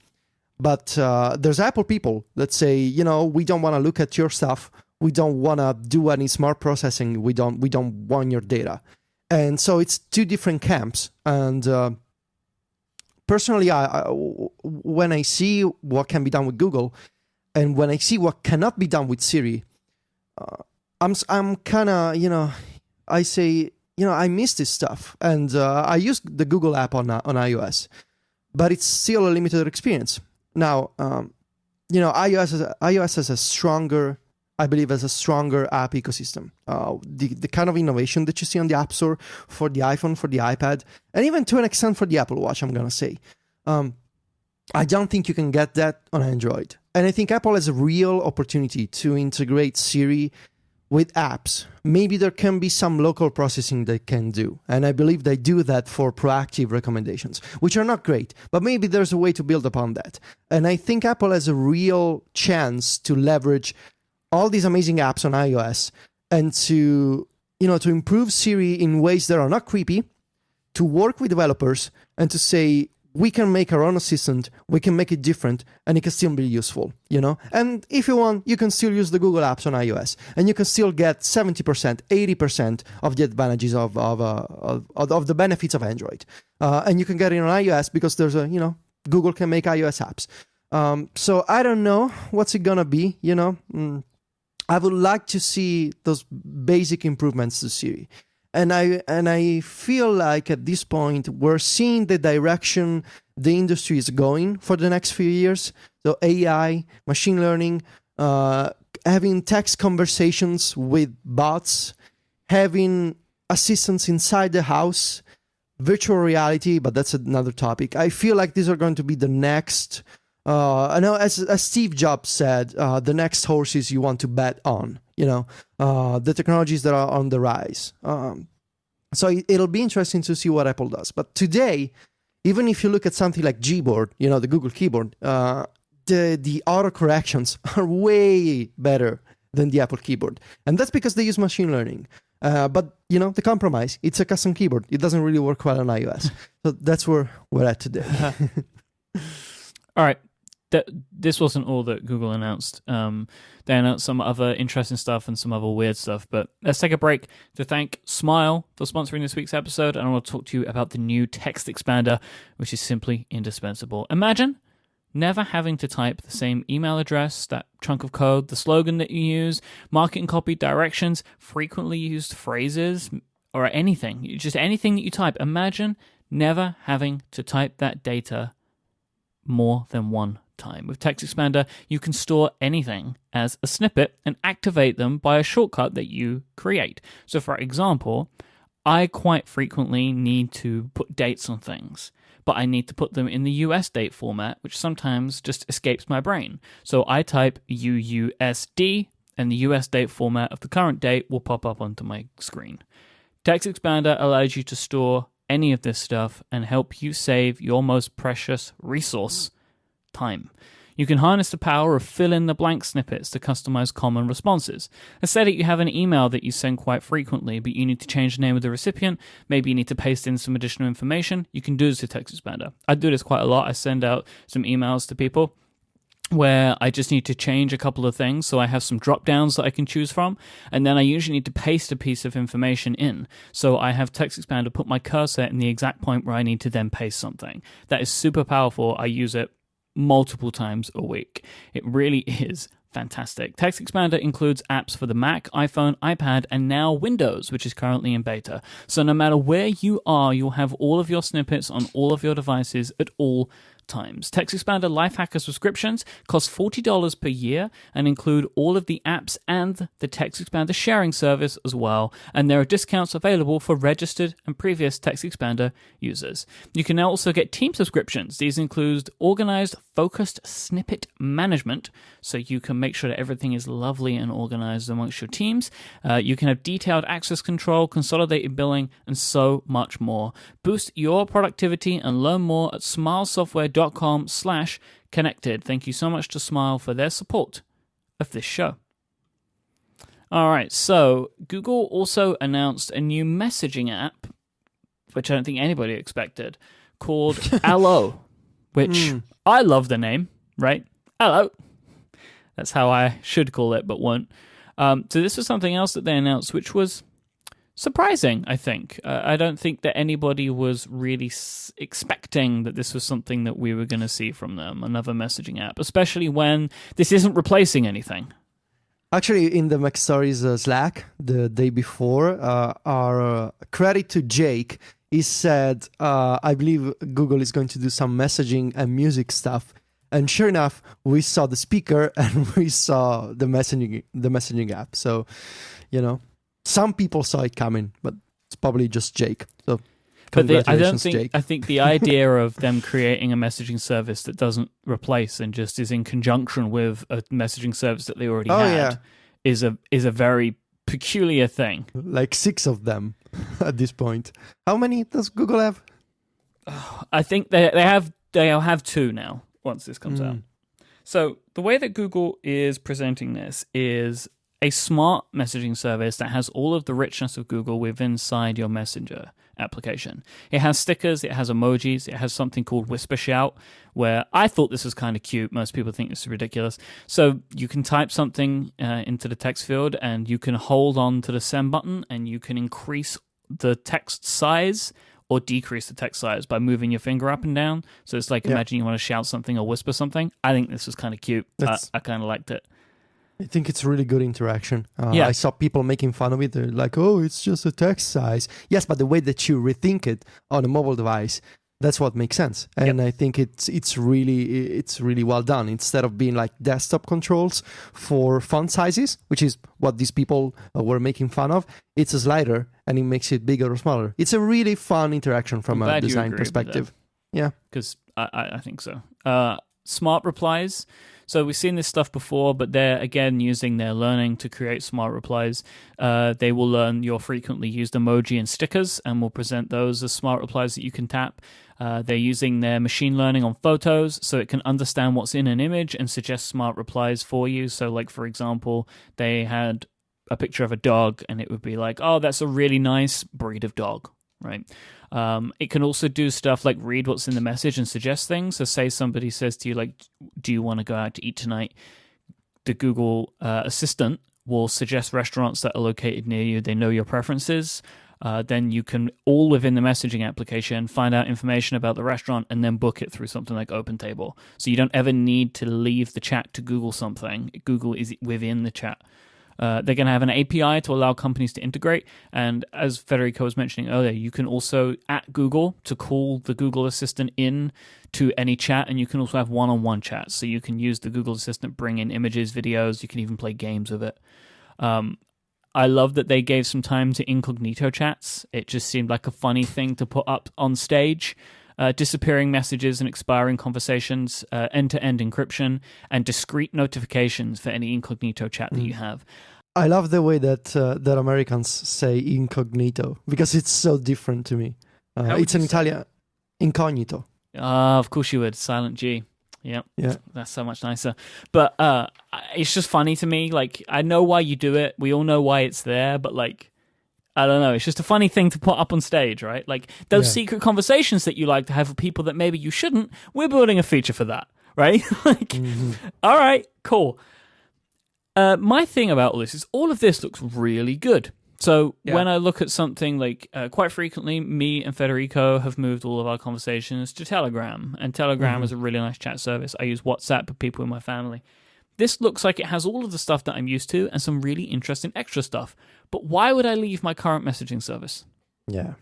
But there's Apple people that say, we don't want to look at your stuff. We don't want to do any smart processing. We don't want your data. And so it's two different camps. And personally, when I see what can be done with Google and when I see what cannot be done with Siri, I'm kind of, I say, I miss this stuff. And I use the Google app on iOS, but it's still a limited experience. Now, iOS has a stronger app ecosystem. The kind of innovation that you see on the App Store for the iPhone, for the iPad, and even to an extent for the Apple Watch, I'm going to say. I don't think you can get that on Android. And I think Apple has a real opportunity to integrate Siri with apps. Maybe there can be some local processing they can do. And I believe they do that for proactive recommendations, which are not great. But maybe there's a way to build upon that. And I think Apple has a real chance to leverage all these amazing apps on iOS and to improve Siri in ways that are not creepy, to work with developers and to say, we can make our own assistant, we can make it different, and it can still be useful, And if you want, you can still use the Google apps on iOS, and you can still get 70%, 80% of the advantages of the benefits of Android. And you can get it on iOS because there's Google can make iOS apps. So I don't know what's it gonna be, I would like to see those basic improvements to Siri. And I feel like at this point, we're seeing the direction the industry is going for the next few years. So AI, machine learning, having text conversations with bots, having assistants inside the house, virtual reality, but that's another topic. I feel like these are going to be the next, I know as Steve Jobs said, the next horses you want to bet on. The technologies that are on the rise. So it'll be interesting to see what Apple does. But today, even if you look at something like Gboard, the Google keyboard, the auto corrections are way better than the Apple keyboard. And that's because they use machine learning. But, the compromise, it's a custom keyboard. It doesn't really work well on iOS. So that's where we're at today. All right. This wasn't all that Google announced. They announced some other interesting stuff and some other weird stuff. But let's take a break to thank Smile for sponsoring this week's episode. And I want to talk to you about the new text expander, which is simply indispensable. Imagine never having to type the same email address, that chunk of code, the slogan that you use, marketing copy, directions, frequently used phrases, or anything. Just anything that you type. Imagine never having to type that data more than one time. With Text Expander, you can store anything as a snippet and activate them by a shortcut that you create. So for example, I quite frequently need to put dates on things, but I need to put them in the US date format, which sometimes just escapes my brain. So I type UUSD and the US date format of the current date will pop up onto my screen. Text Expander allows you to store any of this stuff and help you save your most precious resource, time. You can harness the power of fill-in-the-blank snippets to customize common responses. Let's say that you have an email that you send quite frequently, but you need to change the name of the recipient. Maybe you need to paste in some additional information. You can do this with Text Expander. I do this quite a lot. I send out some emails to people where I just need to change a couple of things. So I have some drop downs that I can choose from. And then I usually need to paste a piece of information in. So I have Text Expander put my cursor in the exact point where I need to then paste something. That is super powerful. I use it multiple times a week. It really is fantastic. Text Expander includes apps for the Mac, iPhone, iPad, and now Windows, which is currently in beta. So no matter where you are, you'll have all of your snippets on all of your devices at all times. TextExpander Lifehacker subscriptions cost $40 per year and include all of the apps and the TextExpander sharing service as well. And there are discounts available for registered and previous TextExpander users. You can now also get team subscriptions. These include organized, focused snippet management, so you can make sure that everything is lovely and organized amongst your teams. You can have detailed access control, consolidated billing, and so much more. Boost your productivity and learn more at smilesoftware.com/connected. Thank you so much to Smile for their support of this show. All right, so Google also announced a new messaging app, which I don't think anybody expected, called Allo, which I love the name, right? Hello. That's how I should call it, but won't. So this was something else that they announced, which was surprising, I think. I don't think that anybody was really expecting that this was something that we were going to see from them, another messaging app, especially when this isn't replacing anything. Actually, in the MacStories Slack the day before, our credit to Jake, he said, I believe Google is going to do some messaging and music stuff. And sure enough, we saw the speaker and we saw the messaging app. So, some people saw it coming, but it's probably just Jake. So, congratulations, Jake. I think the idea of them creating a messaging service that doesn't replace and just is in conjunction with a messaging service that they already had is a very peculiar thing. Like 6 of them at this point. How many does Google have? I think they'll have 2 now once this comes out. So the way that Google is presenting this is a smart messaging service that has all of the richness of Google within inside your Messenger application. It has stickers, it has emojis, it has something called Whisper Shout, where I thought this was kind of cute. Most people think this is ridiculous. So you can type something into the text field and you can hold on to the send button and you can increase the text size or decrease the text size by moving your finger up and down. So it's like, imagine you want to shout something or whisper something. I think this was kind of cute. I kind of liked it. I think it's really good interaction. I saw people making fun of it. They're like, oh, it's just a text size. Yes, but the way that you rethink it on a mobile device, that's what makes sense. And I think it's really well done. Instead of being like desktop controls for font sizes, which is what these people were making fun of, it's a slider and it makes it bigger or smaller. It's a really fun interaction from a design perspective. Yeah, because I think so. Smart replies. So we've seen this stuff before, but they're, again, using their learning to create smart replies. They will learn your frequently used emoji and stickers and will present those as smart replies that you can tap. They're using their machine learning on photos so it can understand what's in an image and suggest smart replies for you. So, like, for example, they had a picture of a dog and it would be like, oh, that's a really nice breed of dog, right? It can also do stuff like read what's in the message and suggest things. So say somebody says to you, like, do you want to go out to eat tonight? The Google Assistant will suggest restaurants that are located near you. They know your preferences. Then you can, all within the messaging application, find out information about the restaurant and then book it through something like OpenTable. So you don't ever need to leave the chat to Google something. Google is within the chat. They're going to have an API to allow companies to integrate. And as Federico was mentioning earlier, you can also, at Google, to call the Google Assistant in to any chat. And you can also have one-on-one chats. So you can use the Google Assistant, bring in images, videos. You can even play games with it. I love that they gave some time to incognito chats. It just seemed like a funny thing to put up on stage. Disappearing messages and expiring conversations, end-to-end encryption, and discrete notifications for any incognito chat that you have. I love the way that Americans say incognito, because it's so different to me. It's an Italian incognito. Of course you would. Silent G. Yep. Yeah. That's so much nicer. But it's just funny to me. Like, I know why you do it. We all know why it's there, but like, I don't know. It's just a funny thing to put up on stage, right? Like those secret conversations that you like to have with people that maybe you shouldn't. We're building a feature for that, right? All right, cool. My thing about all this is all of this looks really good. So when I look at something like, quite frequently, me and Federico have moved all of our conversations to Telegram. And Telegram is a really nice chat service. I use WhatsApp for people in my family. This looks like it has all of the stuff that I'm used to and some really interesting extra stuff. But why would I leave my current messaging service? Yeah.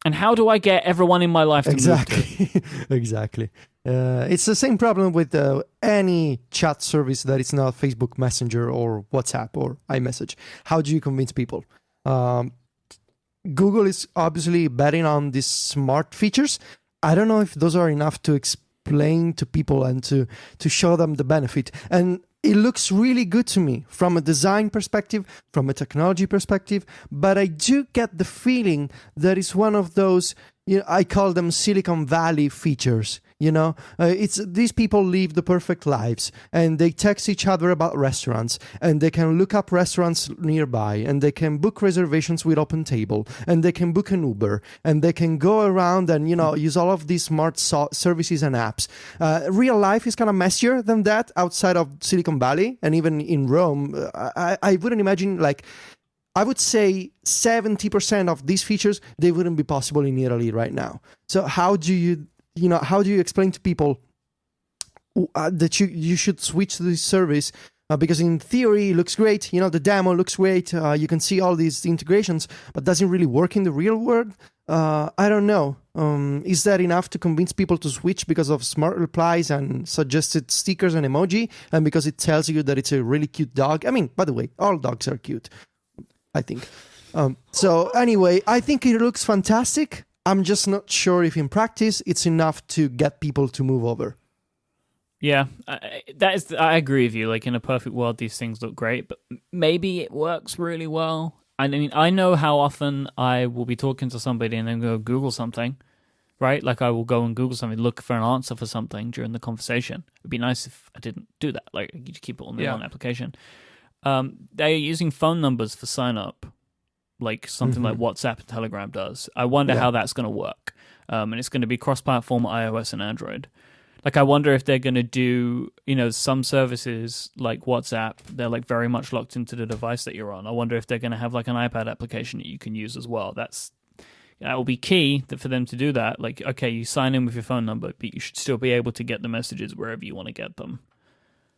And how do I get everyone in my life to move to? Exactly. It's the same problem with any chat service that is not Facebook Messenger or WhatsApp or iMessage. How do you convince people? Google is obviously betting on these smart features. I don't know if those are enough to explain to people and to show them the benefit. And it looks really good to me from a design perspective, from a technology perspective, but I do get the feeling that it's one of those, I call them Silicon Valley features. It's these people live the perfect lives, and they text each other about restaurants, and they can look up restaurants nearby, and they can book reservations with OpenTable, and they can book an Uber, and they can go around and use all of these smart services and apps. Real life is kind of messier than that outside of Silicon Valley, and even in Rome. I wouldn't imagine I would say 70% of these features, they wouldn't be possible in Italy right now. So how do you explain to people that you should switch to this service? Because in theory, it looks great. The demo looks great. You can see all these integrations, but does it really work in the real world? I don't know. Is that enough to convince people to switch because of smart replies and suggested stickers and emoji, and because it tells you that it's a really cute dog? I mean, by the way, all dogs are cute, I think. So anyway, I think it looks fantastic. I'm just not sure if in practice it's enough to get people to move over. Yeah, I agree with you. In a perfect world, these things look great, but maybe it works really well. I mean, I know how often I will be talking to somebody and then go Google something, right? I will go and Google something, look for an answer for something during the conversation. It'd be nice if I didn't do that. You just keep it on the one application. They are using phone numbers for sign up. Something like WhatsApp and Telegram does. I wonder how that's going to work. And it's going to be cross-platform iOS and Android. I wonder if they're going to do, some services like WhatsApp, they're very much locked into the device that you're on. I wonder if they're going to have an iPad application that you can use as well. That will be key for them to do that. Okay, you sign in with your phone number, but you should still be able to get the messages wherever you want to get them.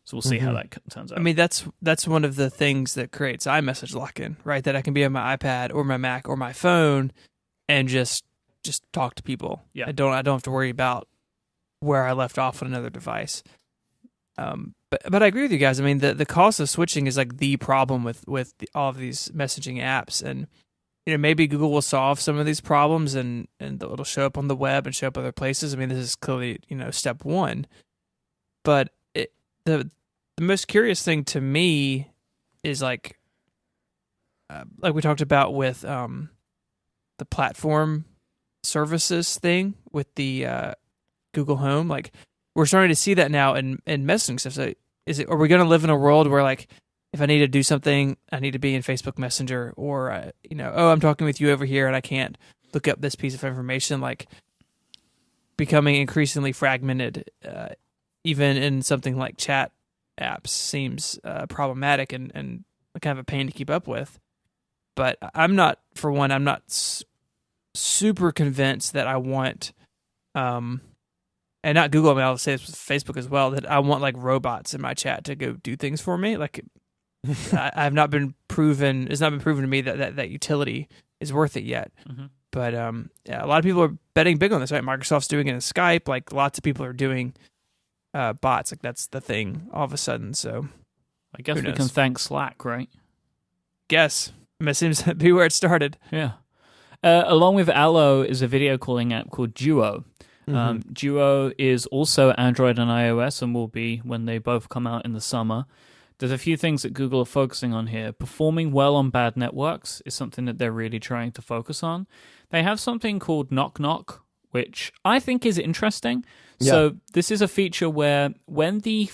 So we'll see how that turns out. I mean, that's one of the things that creates iMessage lock-in, right? That I can be on my iPad or my Mac or my phone and just talk to people. Yeah. I don't have to worry about where I left off on another device. But I agree with you guys. I mean, the cost of switching is the problem with all of these messaging apps, and maybe Google will solve some of these problems and it'll show up on the web and show up other places. I mean, this is clearly step one, but the most curious thing to me is like we talked about with the platform services thing with the Google Home. We're starting to see that now in messaging stuff. So are we going to live in a world where if I need to do something, I need to be in Facebook Messenger, or I'm talking with you over here and I can't look up this piece of information, becoming increasingly fragmented, even in something like chat apps seems problematic and kind of a pain to keep up with. But I'm not super convinced that I want, and not Google, I mean, I'll say this with Facebook as well, that I want robots in my chat to go do things for me. I've not been proven, it's not been proven to me that utility is worth it yet. Mm-hmm. But a lot of people are betting big on this, right? Microsoft's doing it in Skype. Lots of people are doing bots. That's the thing all of a sudden. So I guess we can thank Slack, right? Guess. It seems to be where it started. Yeah. Along with Allo is a video calling app called Duo. Mm-hmm. Duo is also Android and iOS and will be when they both come out in the summer. There's a few things that Google are focusing on here. Performing well on bad networks is something that they're really trying to focus on. They have something called Knock Knock, which I think is interesting. Yeah. So this is a feature where when the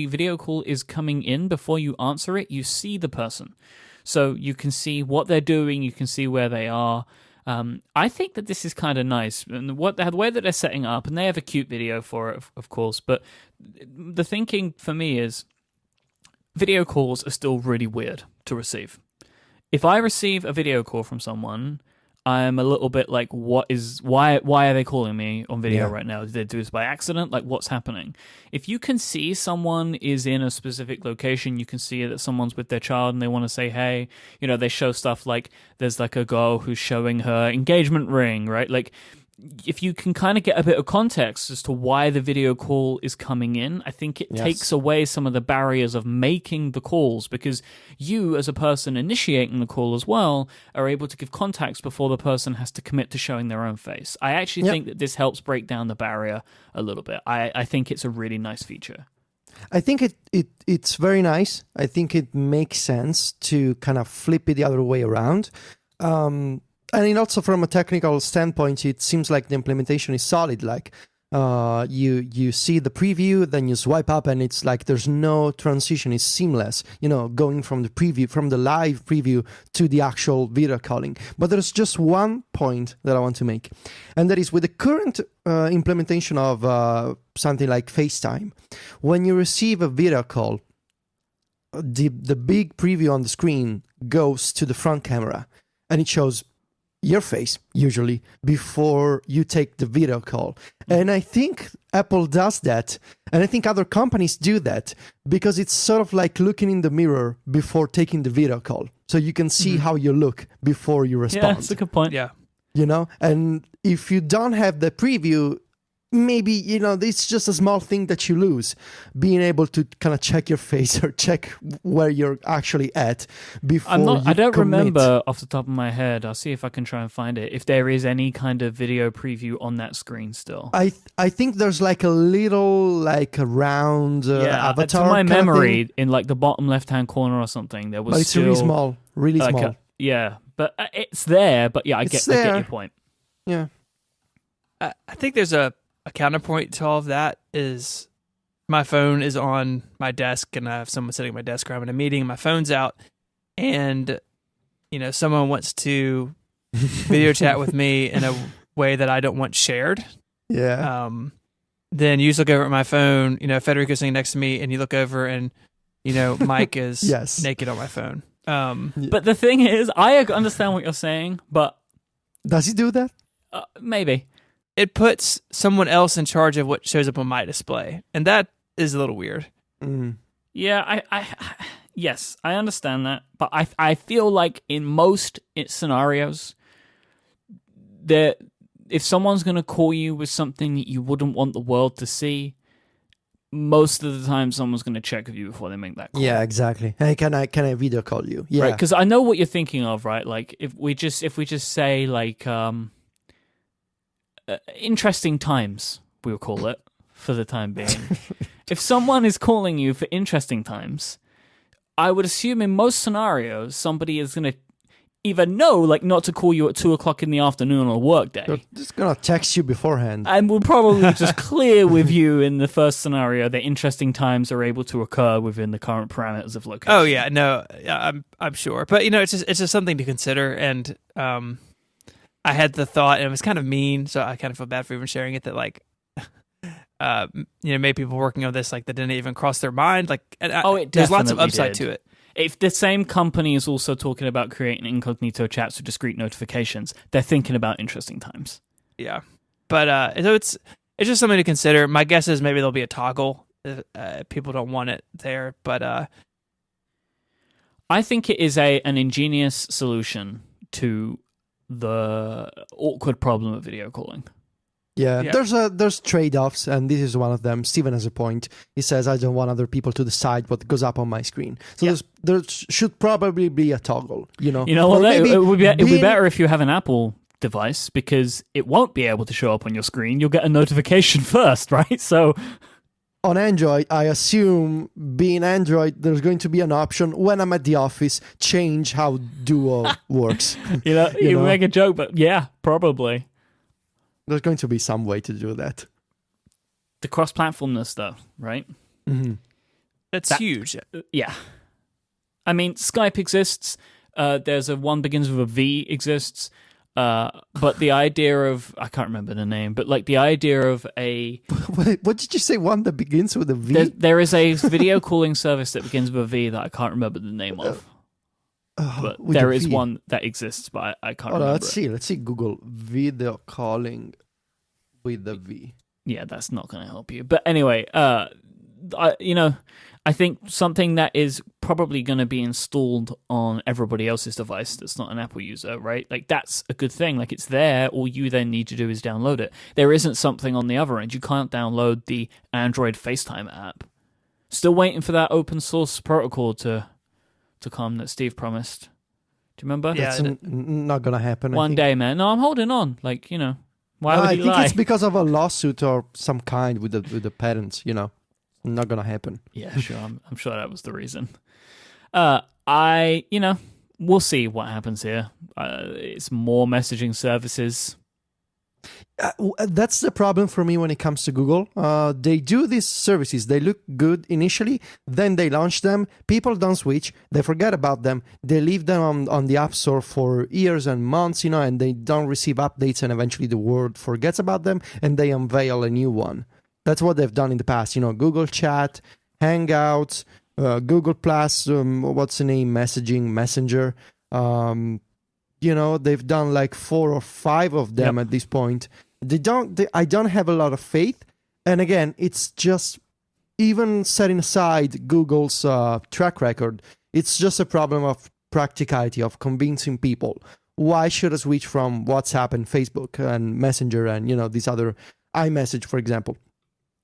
video call is coming in, before you answer it, you see the person. So you can see what they're doing, you can see where they are. I think that this is kind of nice. And the way that they're setting up, and they have a cute video for it, of course, but the thinking for me is video calls are still really weird to receive. If I receive a video call from someone, I'm a little bit like, why are they calling me on video right now? Did they do this by accident? What's happening? If you can see someone is in a specific location, you can see that someone's with their child and they want to say, hey, they show stuff there's a girl who's showing her engagement ring, right? if you can kind of get a bit of context as to why the video call is coming in, I think it takes away some of the barriers of making the calls, because you, as a person initiating the call as well, are able to give context before the person has to commit to showing their own face. I actually think that this helps break down the barrier a little bit. I think it's a really nice feature. I think it's very nice. I think it makes sense to kind of flip it the other way around. And also from a technical standpoint, it seems like the implementation is solid. Like you see the preview, then you swipe up, and it's like there's no transition. It's seamless, going from the live preview to the actual video calling. But there's just one point that I want to make, and that is with the current implementation of something like FaceTime, when you receive a video call, the big preview on the screen goes to the front camera, and it shows your face usually before you take the video call. And I think Apple does that, and I think other companies do that, because it's sort of like looking in the mirror before taking the video call, so you can see how you look before you respond. Yeah, that's a good point. Yeah. And if you don't have the preview, maybe, it's just a small thing that you lose, being able to kind of check your face or check where you're actually at before I don't commit. remember off the top of my head. I'll see if I can try and find it, if there is any kind of video preview on that screen still. I think there's like a little, like a round avatar. To my kind of memory, thing, in like the bottom left-hand corner or something, there was but it's still really small, really like small. but it's there. But yeah, I get your point. Yeah. I think there's a counterpoint to all of that is my phone is on my desk, and I have someone sitting at my desk, or I'm in a meeting and my phone's out, and someone wants to video chat with me in a way that I don't want shared. Yeah. Then you just look over at my phone, Federico's sitting next to me, and you look over and Mike is naked on my phone. But the thing is, I understand what you're saying, but does he do that? Maybe. It puts someone else in charge of what shows up on my display, and that is a little weird. Yeah, yes, I understand that, but I feel like in most scenarios, that if someone's going to call you with something that you wouldn't want the world to see, most of the time someone's going to check with you before they make that call. Yeah, exactly. Hey, can I video call you? Yeah, right. Because I know what you're thinking of, right? Like if we just say like interesting times, we'll call it for the time being. If someone is calling you for interesting times, I would assume in most scenarios somebody is going to either know like not to call you at 2:00 in the afternoon on a work day. They're just gonna text you beforehand, and will probably just clear with you in the first scenario that interesting times are able to occur within the current parameters of location. Oh yeah, no, I'm sure, but it's just something to consider. And I had the thought, and it was kind of mean, so I kind of feel bad for even sharing it, that like maybe people working on this, like, that didn't even cross their mind. Like, there's lots of upside to it. If the same company is also talking about creating incognito chats with discrete notifications, they're thinking about interesting times. Yeah, but so it's just something to consider. My guess is maybe there'll be a toggle if people don't want it there, but I think it is an ingenious solution to the awkward problem of video calling. Yeah. There's trade-offs, and this is one of them. Steven has a point. He says, I don't want other people to decide what goes up on my screen. So there should probably be a toggle, You know what? It would be better if you have an Apple device, because it won't be able to show up on your screen. You'll get a notification first, right? So on Android, I assume, being Android, there's going to be an option when I'm at the office, change how Duo works. You make a joke, but yeah, probably. There's going to be some way to do that. The cross-platformness, though, right? Mm-hmm. That's huge. Yeah. I mean, Skype exists. There's one begins with a V exists. But the idea of, I can't remember the name, but like the idea of a... Wait, what did you say? One that begins with a V? There is a video calling service that begins with a V that I can't remember the name of. But there is one that exists, but I can't remember. Let's see. Google video calling with the V. Yeah, that's not going to help you. But anyway, I think something that is probably going to be installed on everybody else's device that's not an Apple user, right? Like, that's a good thing. Like, it's there. All you then need to do is download it. There isn't something on the other end. You can't download the Android FaceTime app. Still waiting for that open source protocol to come that Steve promised. Do you remember? Yeah, That's not gonna happen. I One think. day, man. No, I'm holding on. Like, why No, would I he think lie? it's because of a lawsuit or some kind with the parents. Not gonna happen. Yeah, sure. I'm sure that was the reason. We'll see what happens here. It's more messaging services. That's the problem for me when it comes to Google. They do these services. They look good initially, then they launch them. People don't switch. They forget about them. They leave them on the App Store for years and months, and they don't receive updates. And eventually, the world forgets about them, and they unveil a new one. That's what they've done in the past. Google Chat, Hangouts, Google Plus. What's the name? Messenger. They've done like 4 or 5 of them at this point. I don't have a lot of faith. And again, it's just, even setting aside Google's track record, it's just a problem of practicality, of convincing people. Why should I switch from WhatsApp and Facebook and Messenger and, these other iMessage, for example?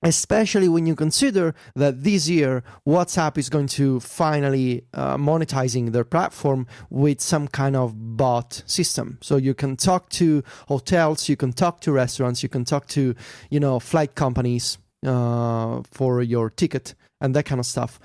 Especially when you consider that this year, WhatsApp is going to finally monetizing their platform with some kind of bot system. So you can talk to hotels, you can talk to restaurants, you can talk to, flight companies for your ticket and that kind of stuff.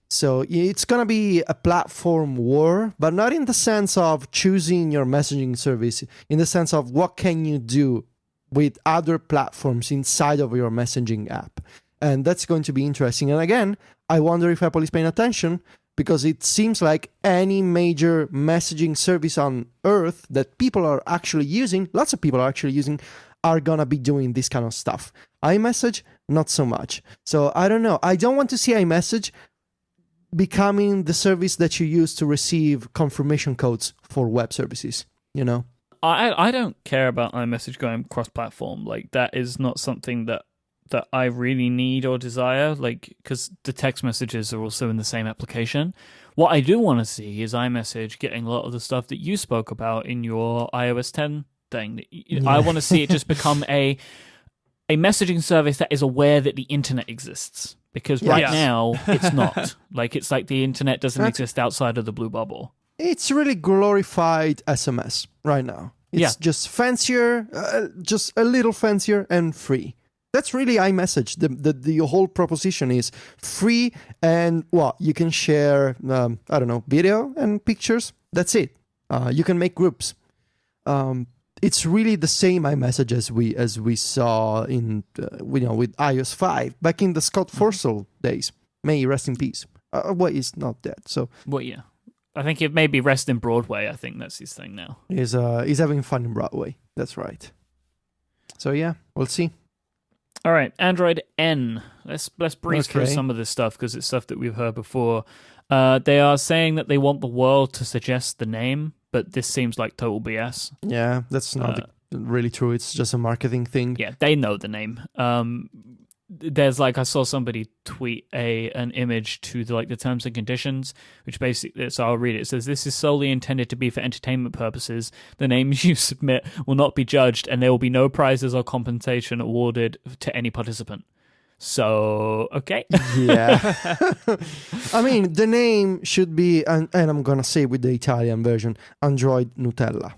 So it's going to be a platform war, but not in the sense of choosing your messaging service, in the sense of what can you do with other platforms inside of your messaging app. And that's going to be interesting. And again, I wonder if Apple is paying attention, because it seems like any major messaging service on Earth that people are actually using, lots of people are actually using, are going to be doing this kind of stuff. iMessage, not so much. So I don't know. I don't want to see iMessage becoming the service that you use to receive confirmation codes for web services, I don't care about iMessage going cross-platform. Like, that is not something that I really need or desire, like, because the text messages are also in the same application. What I do want to see is iMessage getting a lot of the stuff that you spoke about in your iOS 10 thing. I want to see it just become a messaging service that is aware that the internet exists. Because right now, it's not. It's like the internet doesn't exist outside of the blue bubble. It's really glorified SMS right now. It's just fancier, just a little fancier and free. That's really iMessage. The whole proposition is free, and you can share, video and pictures. That's it. You can make groups. It's really the same iMessage as we saw in with iOS 5 back in the Scott Forstall days. May he rest in peace. He's not dead. So yeah. I think it maybe rest in Broadway. I think that's his thing now. He's having fun in Broadway. That's right. So yeah, we'll see. All right, Android N. Let's breeze through some of this stuff, because it's stuff that we've heard before. They are saying that they want the world to suggest the name, but this seems like total BS. Yeah, that's not really true. It's just a marketing thing. Yeah, they know the name. There's I saw somebody tweet an image to the terms and conditions, which basically, so I'll read it. It says, "This is solely intended to be for entertainment purposes. The names you submit will not be judged, and there will be no prizes or compensation awarded to any participant." So, okay. Yeah. I mean, the name should be, and I'm going to say with the Italian version, Android Nutella.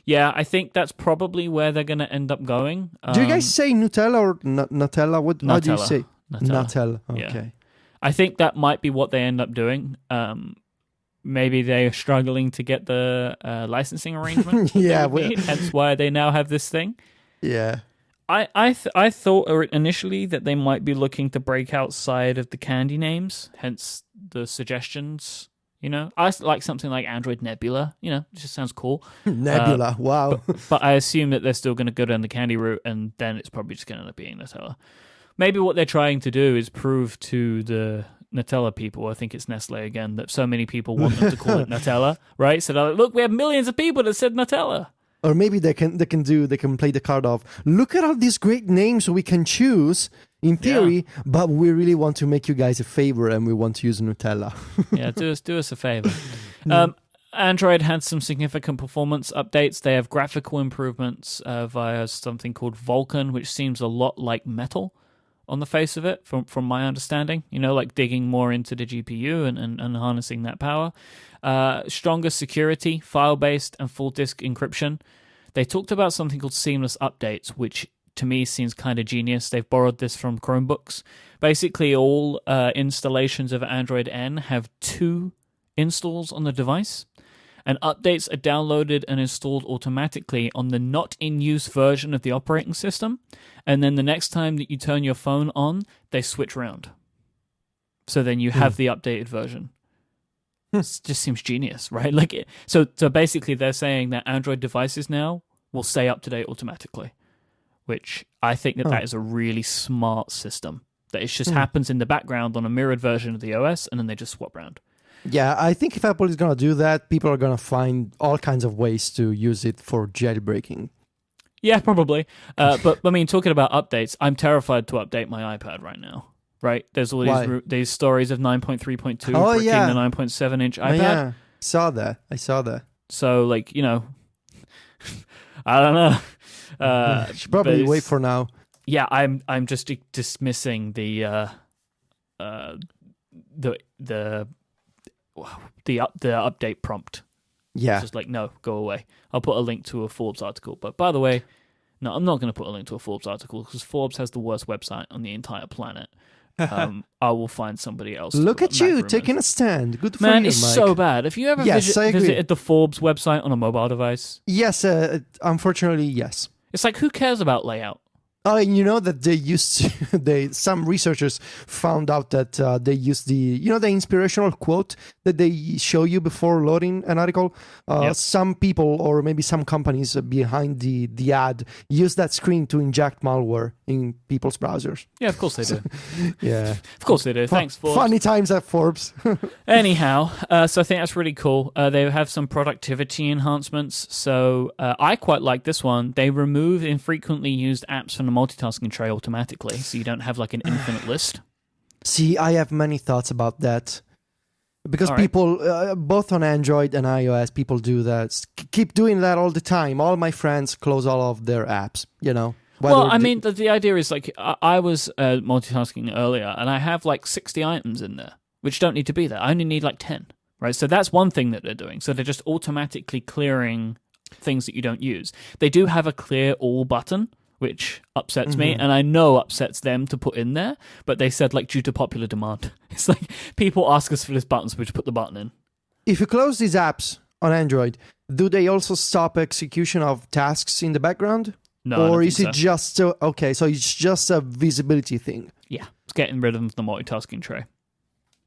Yeah, I think that's probably where they're going to end up going. Do you guys say Nutella or Nutella? How do you say? Nutella. Okay. Yeah. I think that might be what they end up doing. Maybe they're struggling to get the licensing arrangement. Hence why they now have this thing. Yeah. I thought initially that they might be looking to break outside of the candy names, hence the suggestions. I like something like Android Nebula. It just sounds cool. Nebula, wow. But I assume that they're still going to go down the candy route, and then it's probably just going to end up being Nutella. Maybe what they're trying to do is prove to the Nutella people, I think it's Nestle again, that so many people want them to call it Nutella, right? So they're like, look, we have millions of people that said Nutella. Or maybe they can play the card of, look at all these great names we can choose. in theory, but we really want to make you guys a favor and we want to use Nutella. Yeah, do us a favor. Android had some significant performance updates. They have graphical improvements via something called Vulkan, which seems a lot like Metal on the face of it, from my understanding. Like digging more into the GPU and harnessing that power. Stronger security, file-based, and full disk encryption. They talked about something called seamless updates, which to me seems kind of genius. They've borrowed this from Chromebooks. Basically, all installations of Android N have 2 installs on the device, and updates are downloaded and installed automatically on the not-in-use version of the operating system, and then the next time that you turn your phone on, they switch around. So then you have the updated version. It just seems genius, right? So basically they're saying that Android devices now will stay up to date automatically, which I think that is a really smart system. That it just happens in the background on a mirrored version of the OS, and then they just swap around. Yeah, I think if Apple is going to do that, people are going to find all kinds of ways to use it for jailbreaking. Yeah, probably. But I mean, talking about updates, I'm terrified to update my iPad right now. Right? There's all these stories of 9.3.2 breaking the 9.7-inch iPad. Yeah, I saw that. So, I don't know. Should probably wait for now. Yeah, I'm just dismissing the update prompt. Yeah. It's just no, go away. I'll put a link to a Forbes article. But by the way, no, I'm not going to put a link to a Forbes article because Forbes has the worst website on the entire planet. I will find somebody else. Look at you taking a stand. Good for you, Man, it's Mike. so bad. Have you ever visited the Forbes website on a mobile device? Yes, unfortunately, yes. It's who cares about layout? You know that they used to, some researchers found out that they used the inspirational quote that they show you before loading an article. Some people or maybe some companies behind the ad use that screen to inject malware in people's browsers. Yeah, of course they do. Yeah, of course they do. Thanks, Forbes. Funny times at Forbes. Anyhow, so I think that's really cool. They have some productivity enhancements. So I quite like this one. They remove infrequently used apps from the multitasking tray automatically, so you don't have an infinite list. See, I have many thoughts about that. Because people, both on Android and iOS, people do that. Keep doing that all the time. All my friends close all of their apps, Well, I mean, the idea is I was multitasking earlier, and I have 60 items in there, which don't need to be there. I only need 10, right? So that's one thing that they're doing. So they're just automatically clearing things that you don't use. They do have a clear all button, which upsets me, and I know upsets them to put in there, but they said due to popular demand. It's people ask us for this button, so we just put the button in. If you close these apps on Android, do they also stop execution of tasks in the background? No, or is it just okay? So it's just a visibility thing. Yeah, it's getting rid of the multitasking tray.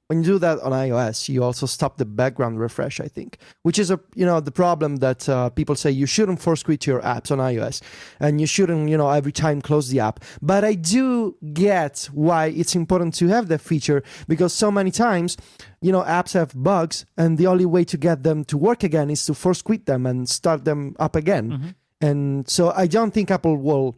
When you do that on iOS, you also stop the background refresh, I think, which is the problem that people say you shouldn't force quit your apps on iOS, and you shouldn't every time close the app. But I do get why it's important to have that feature, because so many times apps have bugs, and the only way to get them to work again is to force quit them and start them up again. And so I don't think Apple will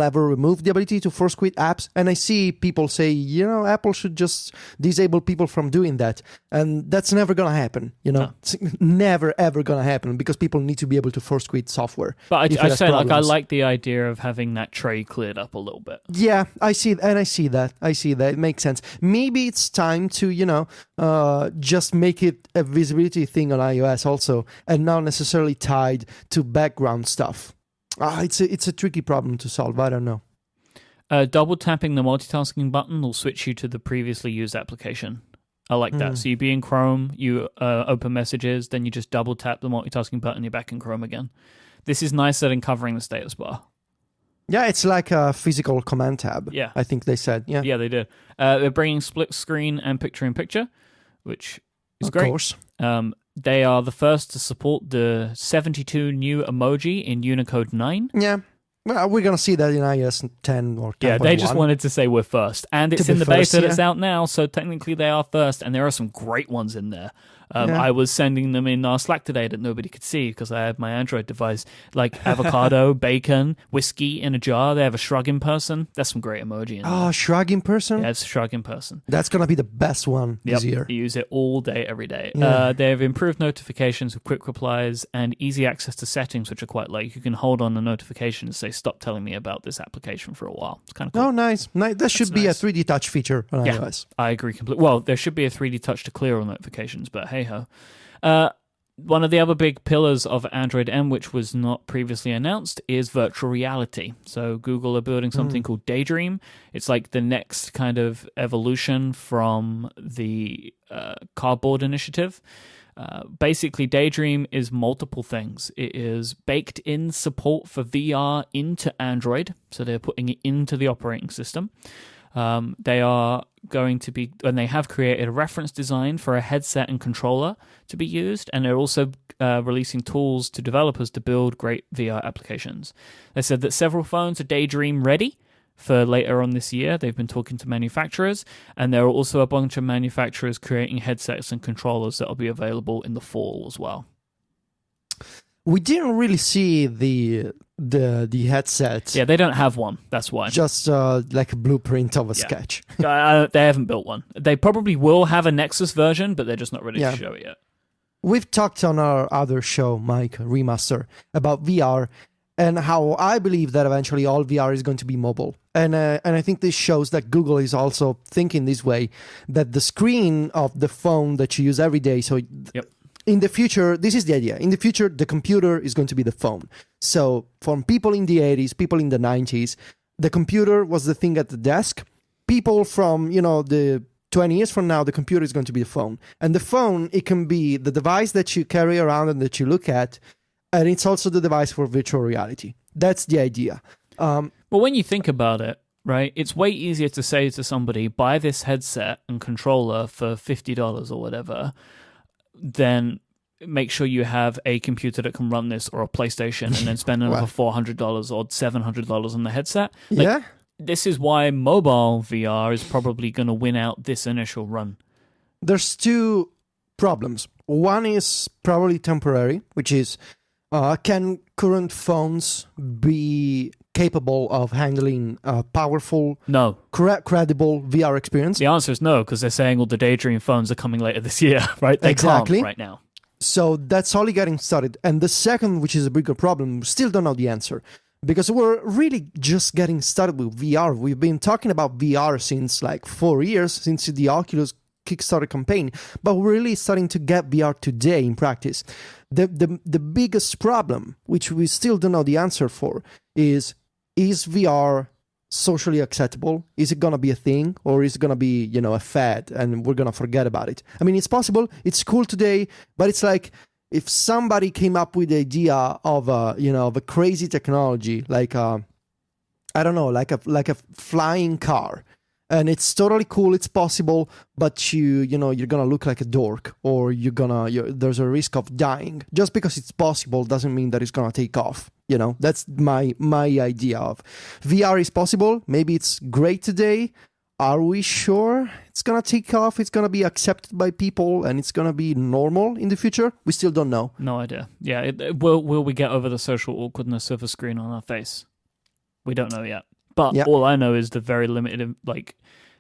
ever remove the ability to force quit apps. And I see people say, Apple should just disable people from doing that. And that's never going to happen. No. It's never, ever going to happen, because people need to be able to force quit software. But I say, I like the idea of having that tray cleared up a little bit. Yeah, I see that. It makes sense. Maybe it's time to, just make it a visibility thing on iOS also, and not necessarily tied to background stuff. It's a tricky problem to solve. I don't know. Double tapping the multitasking button will switch you to the previously used application. I like that. So you be in Chrome, you open messages, then you just double tap the multitasking button, you're back in Chrome again. This is nicer than covering the status bar. Yeah, it's like a physical command tab. Yeah. I think they said. Yeah, they did. They're bringing split screen and picture-in-picture, which is great. Of course. They are the first to support the 72 new emoji in Unicode 9. Yeah. Well, we're going to see that in iOS 10 or 10.1. Yeah, they just wanted to say we're first. And it's in the beta that's out now, so technically they are first, and there are some great ones in there. Yeah. I was sending them in our Slack today that nobody could see because I have my Android device, like avocado, bacon, whiskey in a jar. They have a shrugging person. That's some great emoji in there. Oh, shrugging person? Yeah, it's a shrugging person. That's going to be the best one this year. You use it all day, every day. Yeah. They have improved notifications with quick replies and easy access to settings, which are quite like you can hold on the notification and say, stop telling me about this application for a while. It's kind of cool. Oh, nice. That should be nice. a 3D touch feature on Yeah. iOS. I agree completely. Well, there should be a 3D touch to clear all notifications, but hey-ho. One of the other big pillars of Android M, which was not previously announced, is virtual reality. So Google are building something called Daydream. It's like the next kind of evolution from the Cardboard initiative. Basically, Daydream is multiple things. It is baked in support for VR into Android, so they're putting it into the operating system. They are going to be, and they have created a reference design for a headset and controller to be used, and they're also releasing tools to developers to build great VR applications. They said that several phones are Daydream ready for later on this year. They've been talking to manufacturers, and there are also a bunch of manufacturers creating headsets and controllers that will be available in the fall as well. We didn't really see the headset. Yeah, they don't have one. That's why. Just like a blueprint of a sketch. They haven't built one. They probably will have a Nexus version, but they're just not ready Yeah. to show it yet. We've talked on our other show, Mike Remaster, about VR and how I believe that eventually all VR is going to be mobile. And I think this shows that Google is also thinking this way, that the screen of the phone that you use every day, so in the future, this is the idea. In the future, the computer is going to be the phone. So from people in the 80s, people in the 90s, the computer was the thing at the desk. People from, the 20 years from now, the computer is going to be the phone. And the phone, it can be the device that you carry around and that you look at, and it's also the device for virtual reality. That's the idea. Well, when you think about it, right, it's way easier to say to somebody, buy this headset and controller for $50 or whatever, then make sure you have a computer that can run this or a PlayStation and then spend another $400 or $700 on the headset. Yeah. This is why mobile VR is probably going to win out this initial run. There's two problems. One is probably temporary, which is can current phones be capable of handling a powerful, no, credible VR experience? The answer is no, because they're saying all the Daydream phones are coming later this year, right? They Exactly. can't right now. So that's only getting started. And the second, which is a bigger problem, we still don't know the answer. Because we're really just getting started with VR. We've been talking about VR since like 4 years, since the Oculus Kickstarter campaign, but we're really starting to get VR today in practice. The biggest problem, which we still don't know the answer for, is VR socially acceptable? Is it going to be a thing, or is it going to be, a fad and we're going to forget about it? I mean, it's possible, it's cool today, but it's like if somebody came up with the idea of a crazy technology, like I don't know, like a flying car, and it's totally cool, it's possible, but you're gonna look like a dork, or there's a risk of dying. Just because it's possible doesn't mean that it's gonna take off. That's my idea of VR is possible. Maybe it's great today. Are we sure it's gonna take off? It's gonna be accepted by people, and it's gonna be normal in the future? We still don't know. No idea. Yeah, will we get over the social awkwardness of a screen on our face? We don't know yet. But all I know is the very limited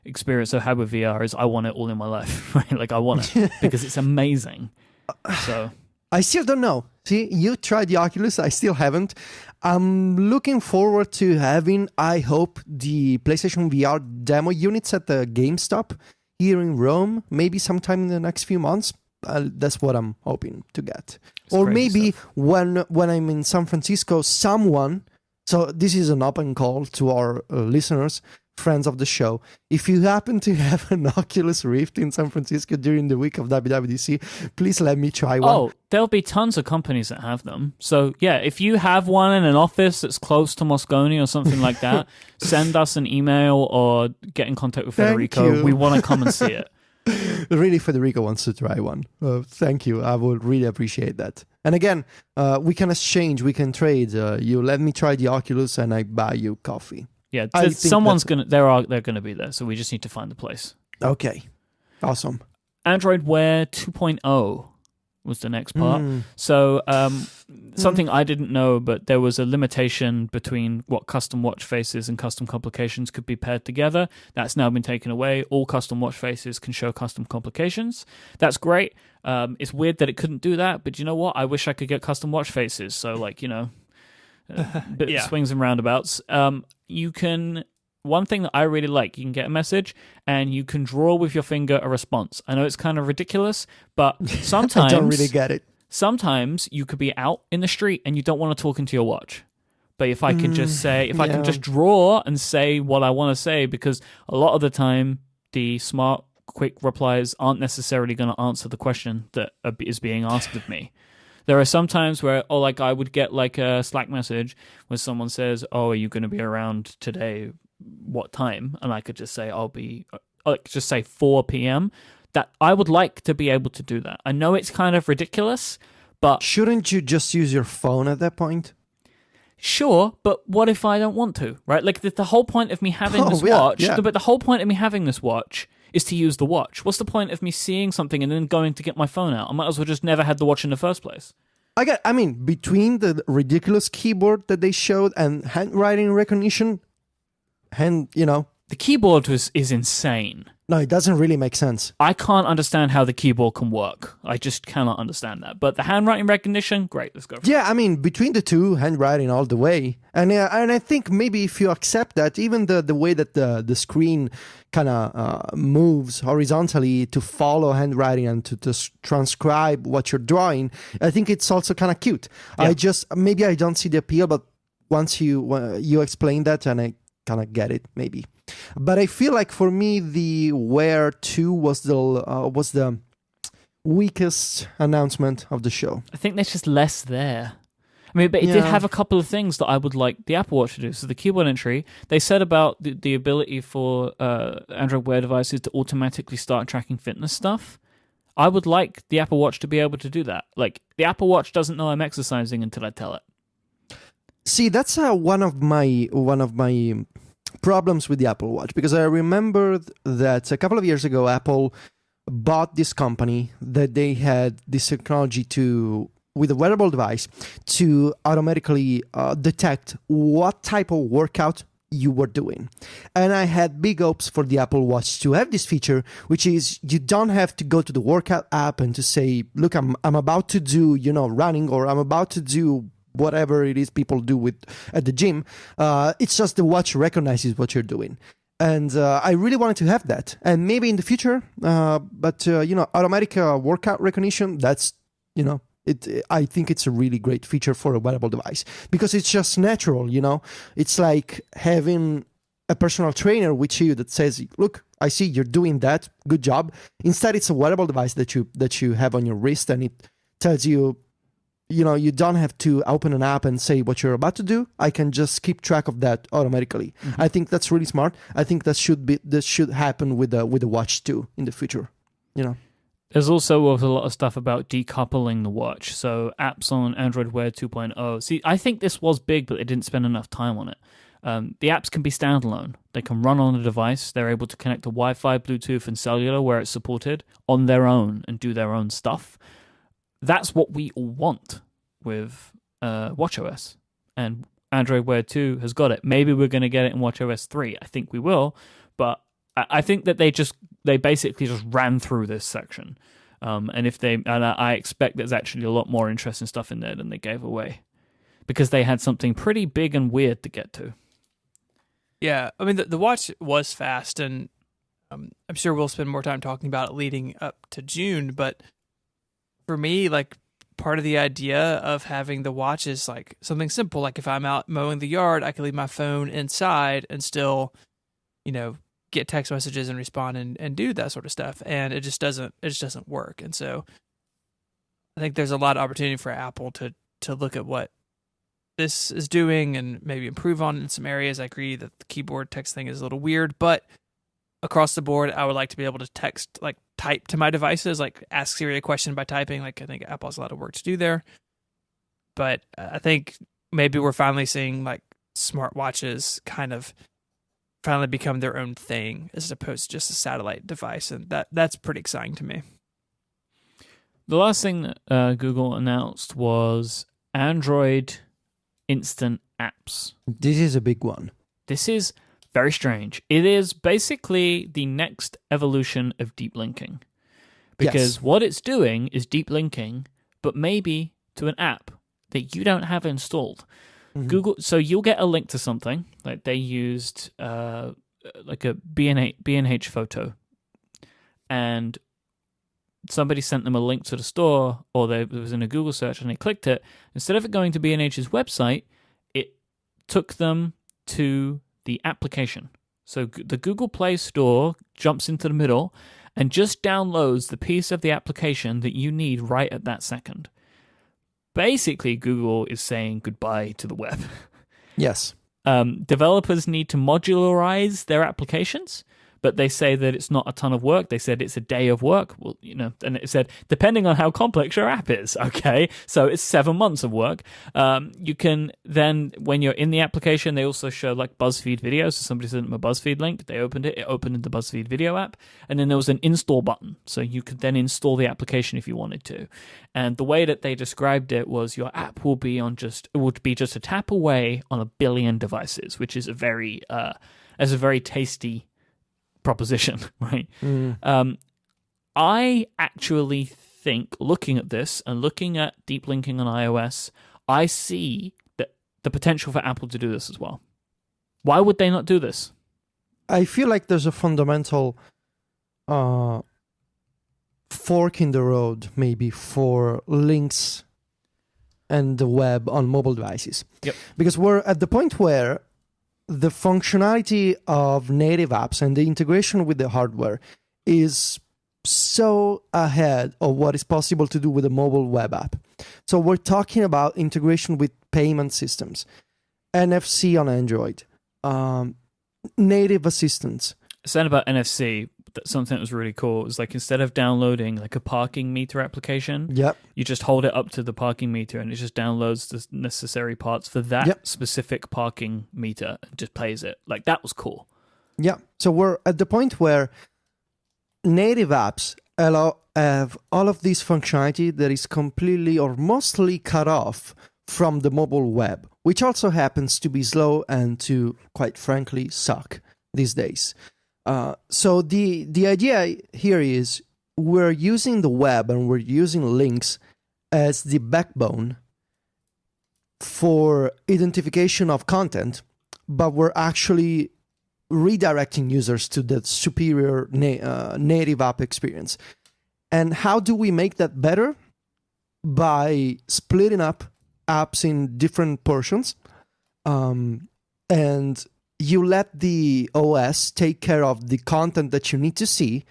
experience I've had with VR is I want it all in my life, right? Like I want it because it's amazing. So I still don't know. See, you tried the Oculus, I still haven't. I'm looking forward to having, I hope, the PlayStation VR demo units at the GameStop here in Rome, maybe sometime in the next few months. That's what I'm hoping to get. It's or crazy maybe stuff. when I'm in San Francisco, someone... So this is an open call to our listeners, friends of the show. If you happen to have an Oculus Rift in San Francisco during the week of WWDC, please let me try one. Oh, there'll be tons of companies that have them. So yeah, if you have one in an office that's close to Moscone or something like that, send us an email or get in contact with Federico. you. We want to come and see it. Really, Federico wants to try one. Thank you. I would really appreciate that. And again, we can exchange, we can trade. You let me try the Oculus and I buy you coffee. Yeah, I think someone's gonna. They're gonna be there. So we just need to find the place. Okay. Awesome. Android Wear 2.0 was the next part. So something I didn't know, but there was a limitation between what custom watch faces and custom complications could be paired together. That's now been taken away. All custom watch faces can show custom complications. That's great. It's weird that it couldn't do that, but you know what? I wish I could get custom watch faces. So, like, bit of swings and roundabouts. You can... One thing that I really like, you can get a message and you can draw with your finger a response. I know it's kind of ridiculous, but sometimes... I don't really get it. Sometimes you could be out in the street and you don't want to talk into your watch. But if I can just say, I can just draw and say what I want to say, because a lot of the time the smart, quick replies aren't necessarily going to answer the question that is being asked of me. There are some times where, I would get like a Slack message where someone says, are you going to be around today? What time? And I could just say I'll be just say 4 p.m. That I would like to be able to do that. I know it's kind of ridiculous, but shouldn't you just use your phone at that point? Sure, but what if I don't want to, right? Like the whole point of me having this watch, but the whole point of me having this watch is to use the watch. What's the point of me seeing something and then going to get my phone out? I might as well just never had the watch in the first place. Between the ridiculous keyboard that they showed and handwriting recognition, the keyboard is insane. No, it doesn't really make sense. I can't understand how the keyboard can work. I just cannot understand that. But the handwriting recognition, great, let's go. Between the two, handwriting all the way. And I think maybe if you accept that, even the way that the screen kind of moves horizontally to follow handwriting and to transcribe what you're drawing, I think it's also kind of cute. Yeah. Maybe I don't see the appeal, but once you explain that, and I kind of get it, maybe. But I feel like for me, the Wear 2 was the weakest announcement of the show. I think there's just less there. I mean, but it did have a couple of things that I would like the Apple Watch to do. So the keyboard entry, they said about the ability for Android Wear devices to automatically start tracking fitness stuff. I would like the Apple Watch to be able to do that. Like, the Apple Watch doesn't know I'm exercising until I tell it. See, that's one of my problems with the Apple Watch, because I remember that a couple of years ago, Apple bought this company that they had this technology with a wearable device to automatically detect what type of workout you were doing. And I had big hopes for the Apple Watch to have this feature, which is you don't have to go to the workout app and to say, look, I'm about to do, running, or I'm about to do whatever it is people do at the gym. It's just the watch recognizes what you're doing. And I really wanted to have that. And maybe in the future, but automatic workout recognition, that's, I think it's a really great feature for a wearable device, because it's just natural, It's like having a personal trainer with you that says, look, I see you're doing that, good job. Instead, it's a wearable device that you have on your wrist, and it tells you, you don't have to open an app and say what you're about to do. I can just keep track of that automatically. Mm-hmm. I think that's really smart. I think this should happen with the Watch 2 in the future. There's also a lot of stuff about decoupling the watch. So apps on Android Wear 2.0. See, I think this was big, but they didn't spend enough time on it. The apps can be standalone. They can run on a device. They're able to connect to Wi-Fi, Bluetooth, and cellular where it's supported on their own and do their own stuff. That's what we all want with watchOS, and Android Wear 2 has got it. Maybe we're going to get it in watchOS 3. I think we will, but I think that they basically just ran through this section, and I expect there's actually a lot more interesting stuff in there than they gave away, because they had something pretty big and weird to get to. Yeah, I mean the watch was fast, and I'm sure we'll spend more time talking about it leading up to June, but for me, like, part of the idea of having the watch is like something simple. Like, if I'm out mowing the yard, I can leave my phone inside and still, get text messages and respond and do that sort of stuff. And it just doesn't work. And so I think there's a lot of opportunity for Apple to look at what this is doing and maybe improve on it in some areas. I agree that the keyboard text thing is a little weird, but across the board, I would like to be able to type to my devices, like ask Siri a question by typing. Like, I think Apple has a lot of work to do there. But I think maybe we're finally seeing like smartwatches kind of finally become their own thing as opposed to just a satellite device, and that's pretty exciting to me. The last thing that Google announced was Android Instant Apps. This is a big one. This is very strange. It is basically the next evolution of deep linking. Because what it's doing is deep linking, but maybe to an app that you don't have installed. Mm-hmm. Google, so you'll get a link to something, like they used like a B&H photo, and somebody sent them a link to the store, or it was in a Google search, and they clicked it. Instead of it going to B&H's website, it took them to the application. So the Google Play Store jumps into the middle and just downloads the piece of the application that you need right at that second. Basically, Google is saying goodbye to the web. Yes. Developers need to modularize their applications, but they say that it's not a ton of work. They said it's a day of work. Well, and it said, depending on how complex your app is, okay? So it's 7 months of work. You can then, when you're in the application, they also show like BuzzFeed videos. So somebody sent them a BuzzFeed link. They opened it. It opened in the BuzzFeed video app. And then there was an install button. So you could then install the application if you wanted to. And the way that they described it was your app will be just a tap away on 1 billion devices, which is a very tasty proposition, right? I actually think, looking at this and looking at deep linking on iOS, I see the potential for Apple to do this as well. Why would they not do this? I feel like there's a fundamental fork in the road, maybe, for links and the web on mobile devices. Yep. Because we're at the point where the functionality of native apps and the integration with the hardware is so ahead of what is possible to do with a mobile web app. So we're talking about integration with payment systems, NFC on Android, native assistants. Saying about NFC, something that was really cool was like, instead of downloading like a parking meter application, you just hold it up to the parking meter and it just downloads the necessary parts for that specific parking meter and just plays it. Like, that was cool. Yeah. So we're at the point where native apps have all of this functionality that is completely or mostly cut off from the mobile web, which also happens to be slow and to, quite frankly, suck these days. So the idea here is we're using the web and we're using links as the backbone for identification of content, but we're actually redirecting users to the superior native app experience. And how do we make that better? By splitting up apps in different portions, and you let the OS take care of the content that you need to see,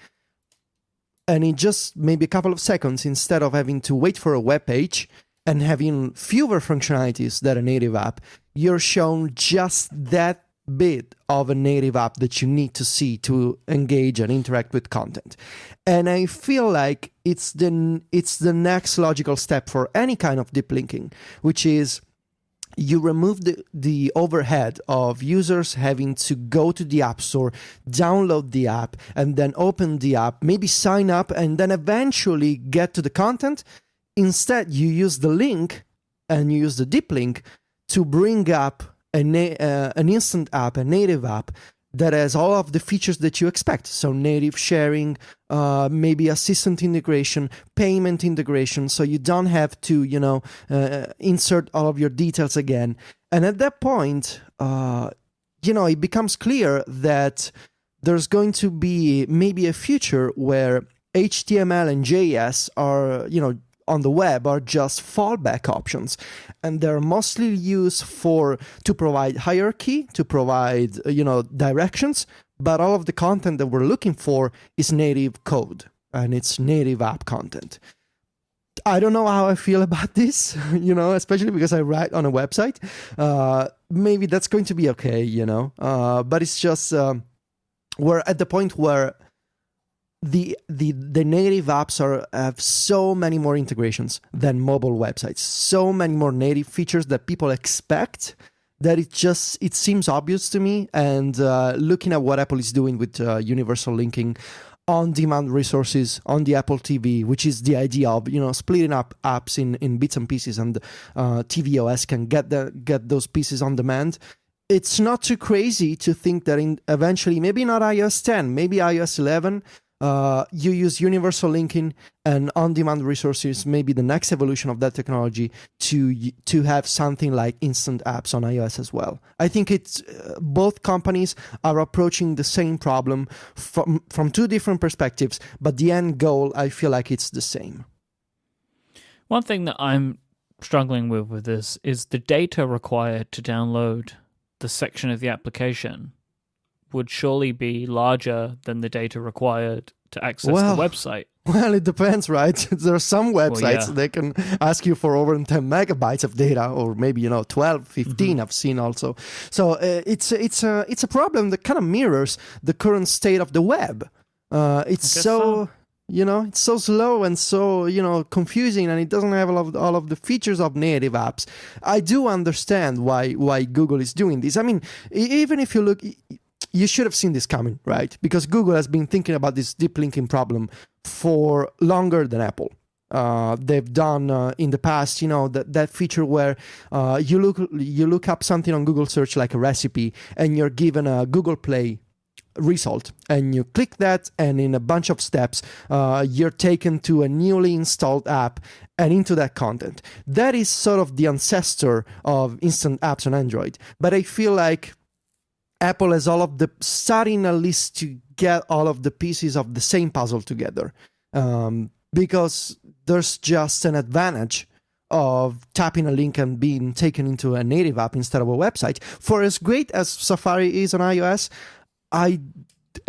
and in just maybe a couple of seconds, instead of having to wait for a web page and having fewer functionalities than a native app, you're shown just that bit of a native app that you need to see to engage and interact with content. And I feel like it's the next logical step for any kind of deep linking, which is you remove the overhead of users having to go to the App Store, download the app, and then open the app, maybe sign up, and then eventually get to the content. Instead, you use the link and you use the deep link to bring up an instant app, a native app that has all of the features that you expect. So native sharing, maybe assistant integration, payment integration, so you don't have to, insert all of your details again. And at that point, it becomes clear that there's going to be maybe a future where HTML and JS are, on the web are just fallback options, and they're mostly used to provide hierarchy, to provide directions, but all of the content that we're looking for is native code and it's native app content. I don't know how I feel about this, especially because I write on a website. Maybe that's going to be okay, but it's just we're at the point where the native apps have so many more integrations than mobile websites, so many more native features that people expect that it seems obvious to me. And looking at what Apple is doing with universal linking, on-demand resources on the Apple TV, which is the idea of splitting up apps in bits and pieces, and tvOS can get those pieces on demand. It's not too crazy to think that eventually, maybe not iOS 10, maybe iOS 11, you use universal linking and on-demand resources, maybe the next evolution of that technology, to have something like instant apps on iOS as well. I think it's both companies are approaching the same problem from two different perspectives, but the end goal, I feel like it's the same. One thing that I'm struggling with this is the data required to download the section of the application would surely be larger than the data required to access the website. Well, it depends, right? There are some websites they can ask you for over 10 megabytes of data, or maybe 12, 15. I've seen also. So it's a problem that kind of mirrors the current state of the web. It's so it's so slow and so confusing, and it doesn't have all of the features of native apps. I do understand why Google is doing this. I mean, even if you look. You should have seen this coming, right? Because Google has been thinking about this deep linking problem for longer than Apple. They've done in the past, that feature where you look up something on Google search, like a recipe, and you're given a Google Play result, and you click that, and in a bunch of steps, you're taken to a newly installed app and into that content. That is sort of the ancestor of instant apps on Android. But I feel like Apple has starting at least to get all of the pieces of the same puzzle together, because there's just an advantage of tapping a link and being taken into a native app instead of a website. For as great as Safari is on iOS, I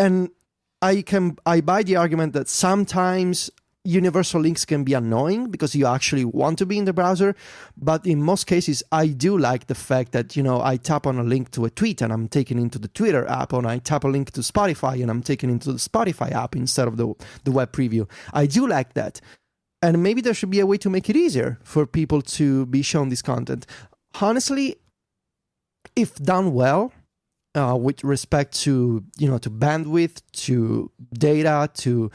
buy the argument that sometimes universal links can be annoying because you actually want to be in the browser, but in most cases I do like the fact that I tap on a link to a tweet and I'm taken into the Twitter app, or I tap a link to Spotify and I'm taken into the Spotify app instead of the web preview. I do like that, and maybe there should be a way to make it easier for people to be shown this content. Honestly, if done well, with respect to to bandwidth, to data, to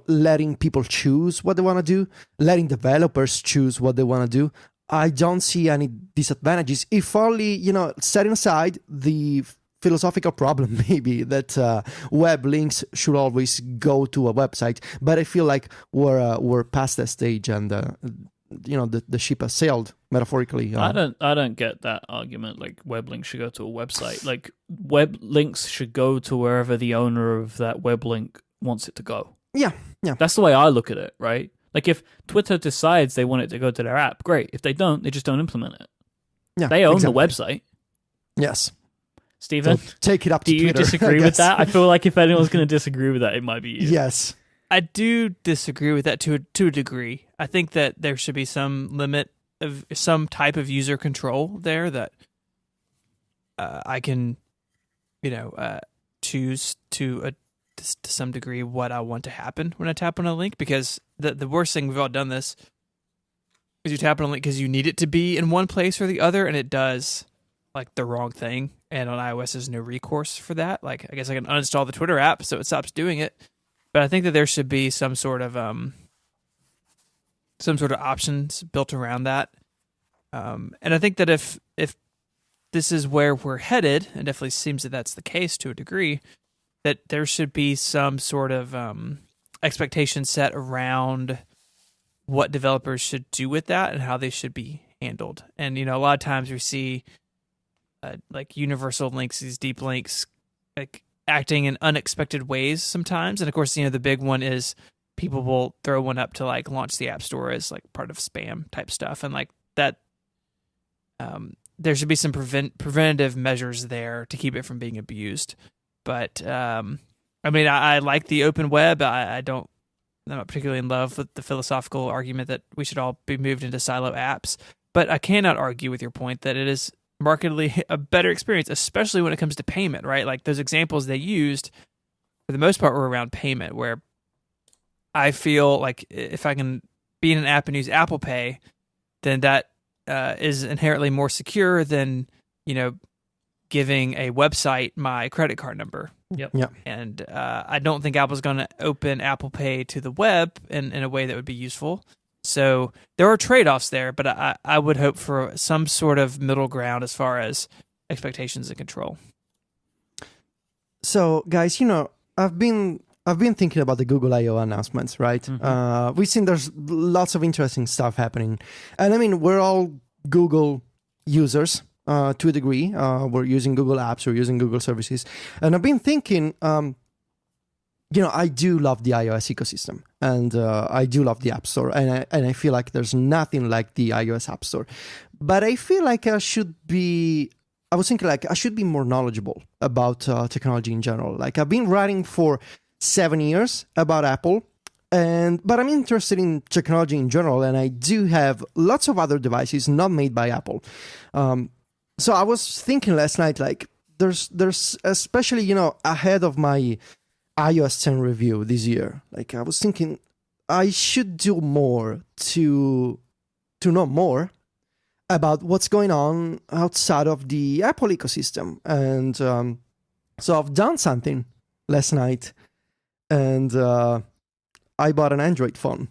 letting people choose what they want to do, letting developers choose what they want to do, I don't see any disadvantages. If only setting aside the philosophical problem maybe that web links should always go to a website, but I feel like we're past that stage, and the ship has sailed, metaphorically. I don't get that argument. Like, web links should go to a website. Like, web links should go to wherever the owner of that web link wants it to go. Yeah. That's the way I look at it, right? Like, if Twitter decides they want it to go to their app, great. If they don't, they just don't implement it. Yeah, they own the website. Yes. Stephen, so take it up to Twitter. Do you disagree with that? I feel like if anyone's going to disagree with that, it might be you. Yes. I do disagree with that to a degree. I think that there should be some limit of some type of user control there, that I can, choose to some degree what I want to happen when I tap on a link. Because the worst thing, we've all done this, is you tap on a link because you need it to be in one place or the other, and it does like the wrong thing. And on iOS, there's no recourse for that. Like, I guess I can uninstall the Twitter app so it stops doing it. But I think that there should be some sort of options built around that. And I think that if this is where we're headed, and definitely seems that that's the case to a degree, that there should be some sort of expectation set around what developers should do with that and how they should be handled. And a lot of times we see like universal links, these deep links, like acting in unexpected ways sometimes. And of course, the big one is people will throw one up to like launch the App Store as like part of spam type stuff. And like that, there should be some preventative measures there to keep it from being abused. But I like the open web. I'm not particularly in love with the philosophical argument that we should all be moved into silo apps. But I cannot argue with your point that it is markedly a better experience, especially when it comes to payment, right? Like those examples they used, for the most part, were around payment, where I feel like if I can be in an app and use Apple Pay, then that is inherently more secure than, giving a website my credit card number. Yep. Yeah. And I don't think Apple's going to open Apple Pay to the web in a way that would be useful. So there are trade-offs there, but I would hope for some sort of middle ground as far as expectations and control. So, guys, I've been thinking about the Google I/O announcements, right? Mm-hmm. We've seen there's lots of interesting stuff happening, and I mean we're all Google users to a degree. We're using Google Apps, we're using Google services, and I've been thinking, I do love the iOS ecosystem, and I do love the App Store, and I feel like there's nothing like the iOS App Store, but I feel like I should be more knowledgeable about technology in general. Like I've been writing for 7 years about Apple, but I'm interested in technology in general, and I do have lots of other devices not made by Apple. So I was thinking last night, like there's especially ahead of my iOS 10 review this year. Like I was thinking I should do more to know more about what's going on outside of the Apple ecosystem. And so I've done something last night, and I bought an Android phone.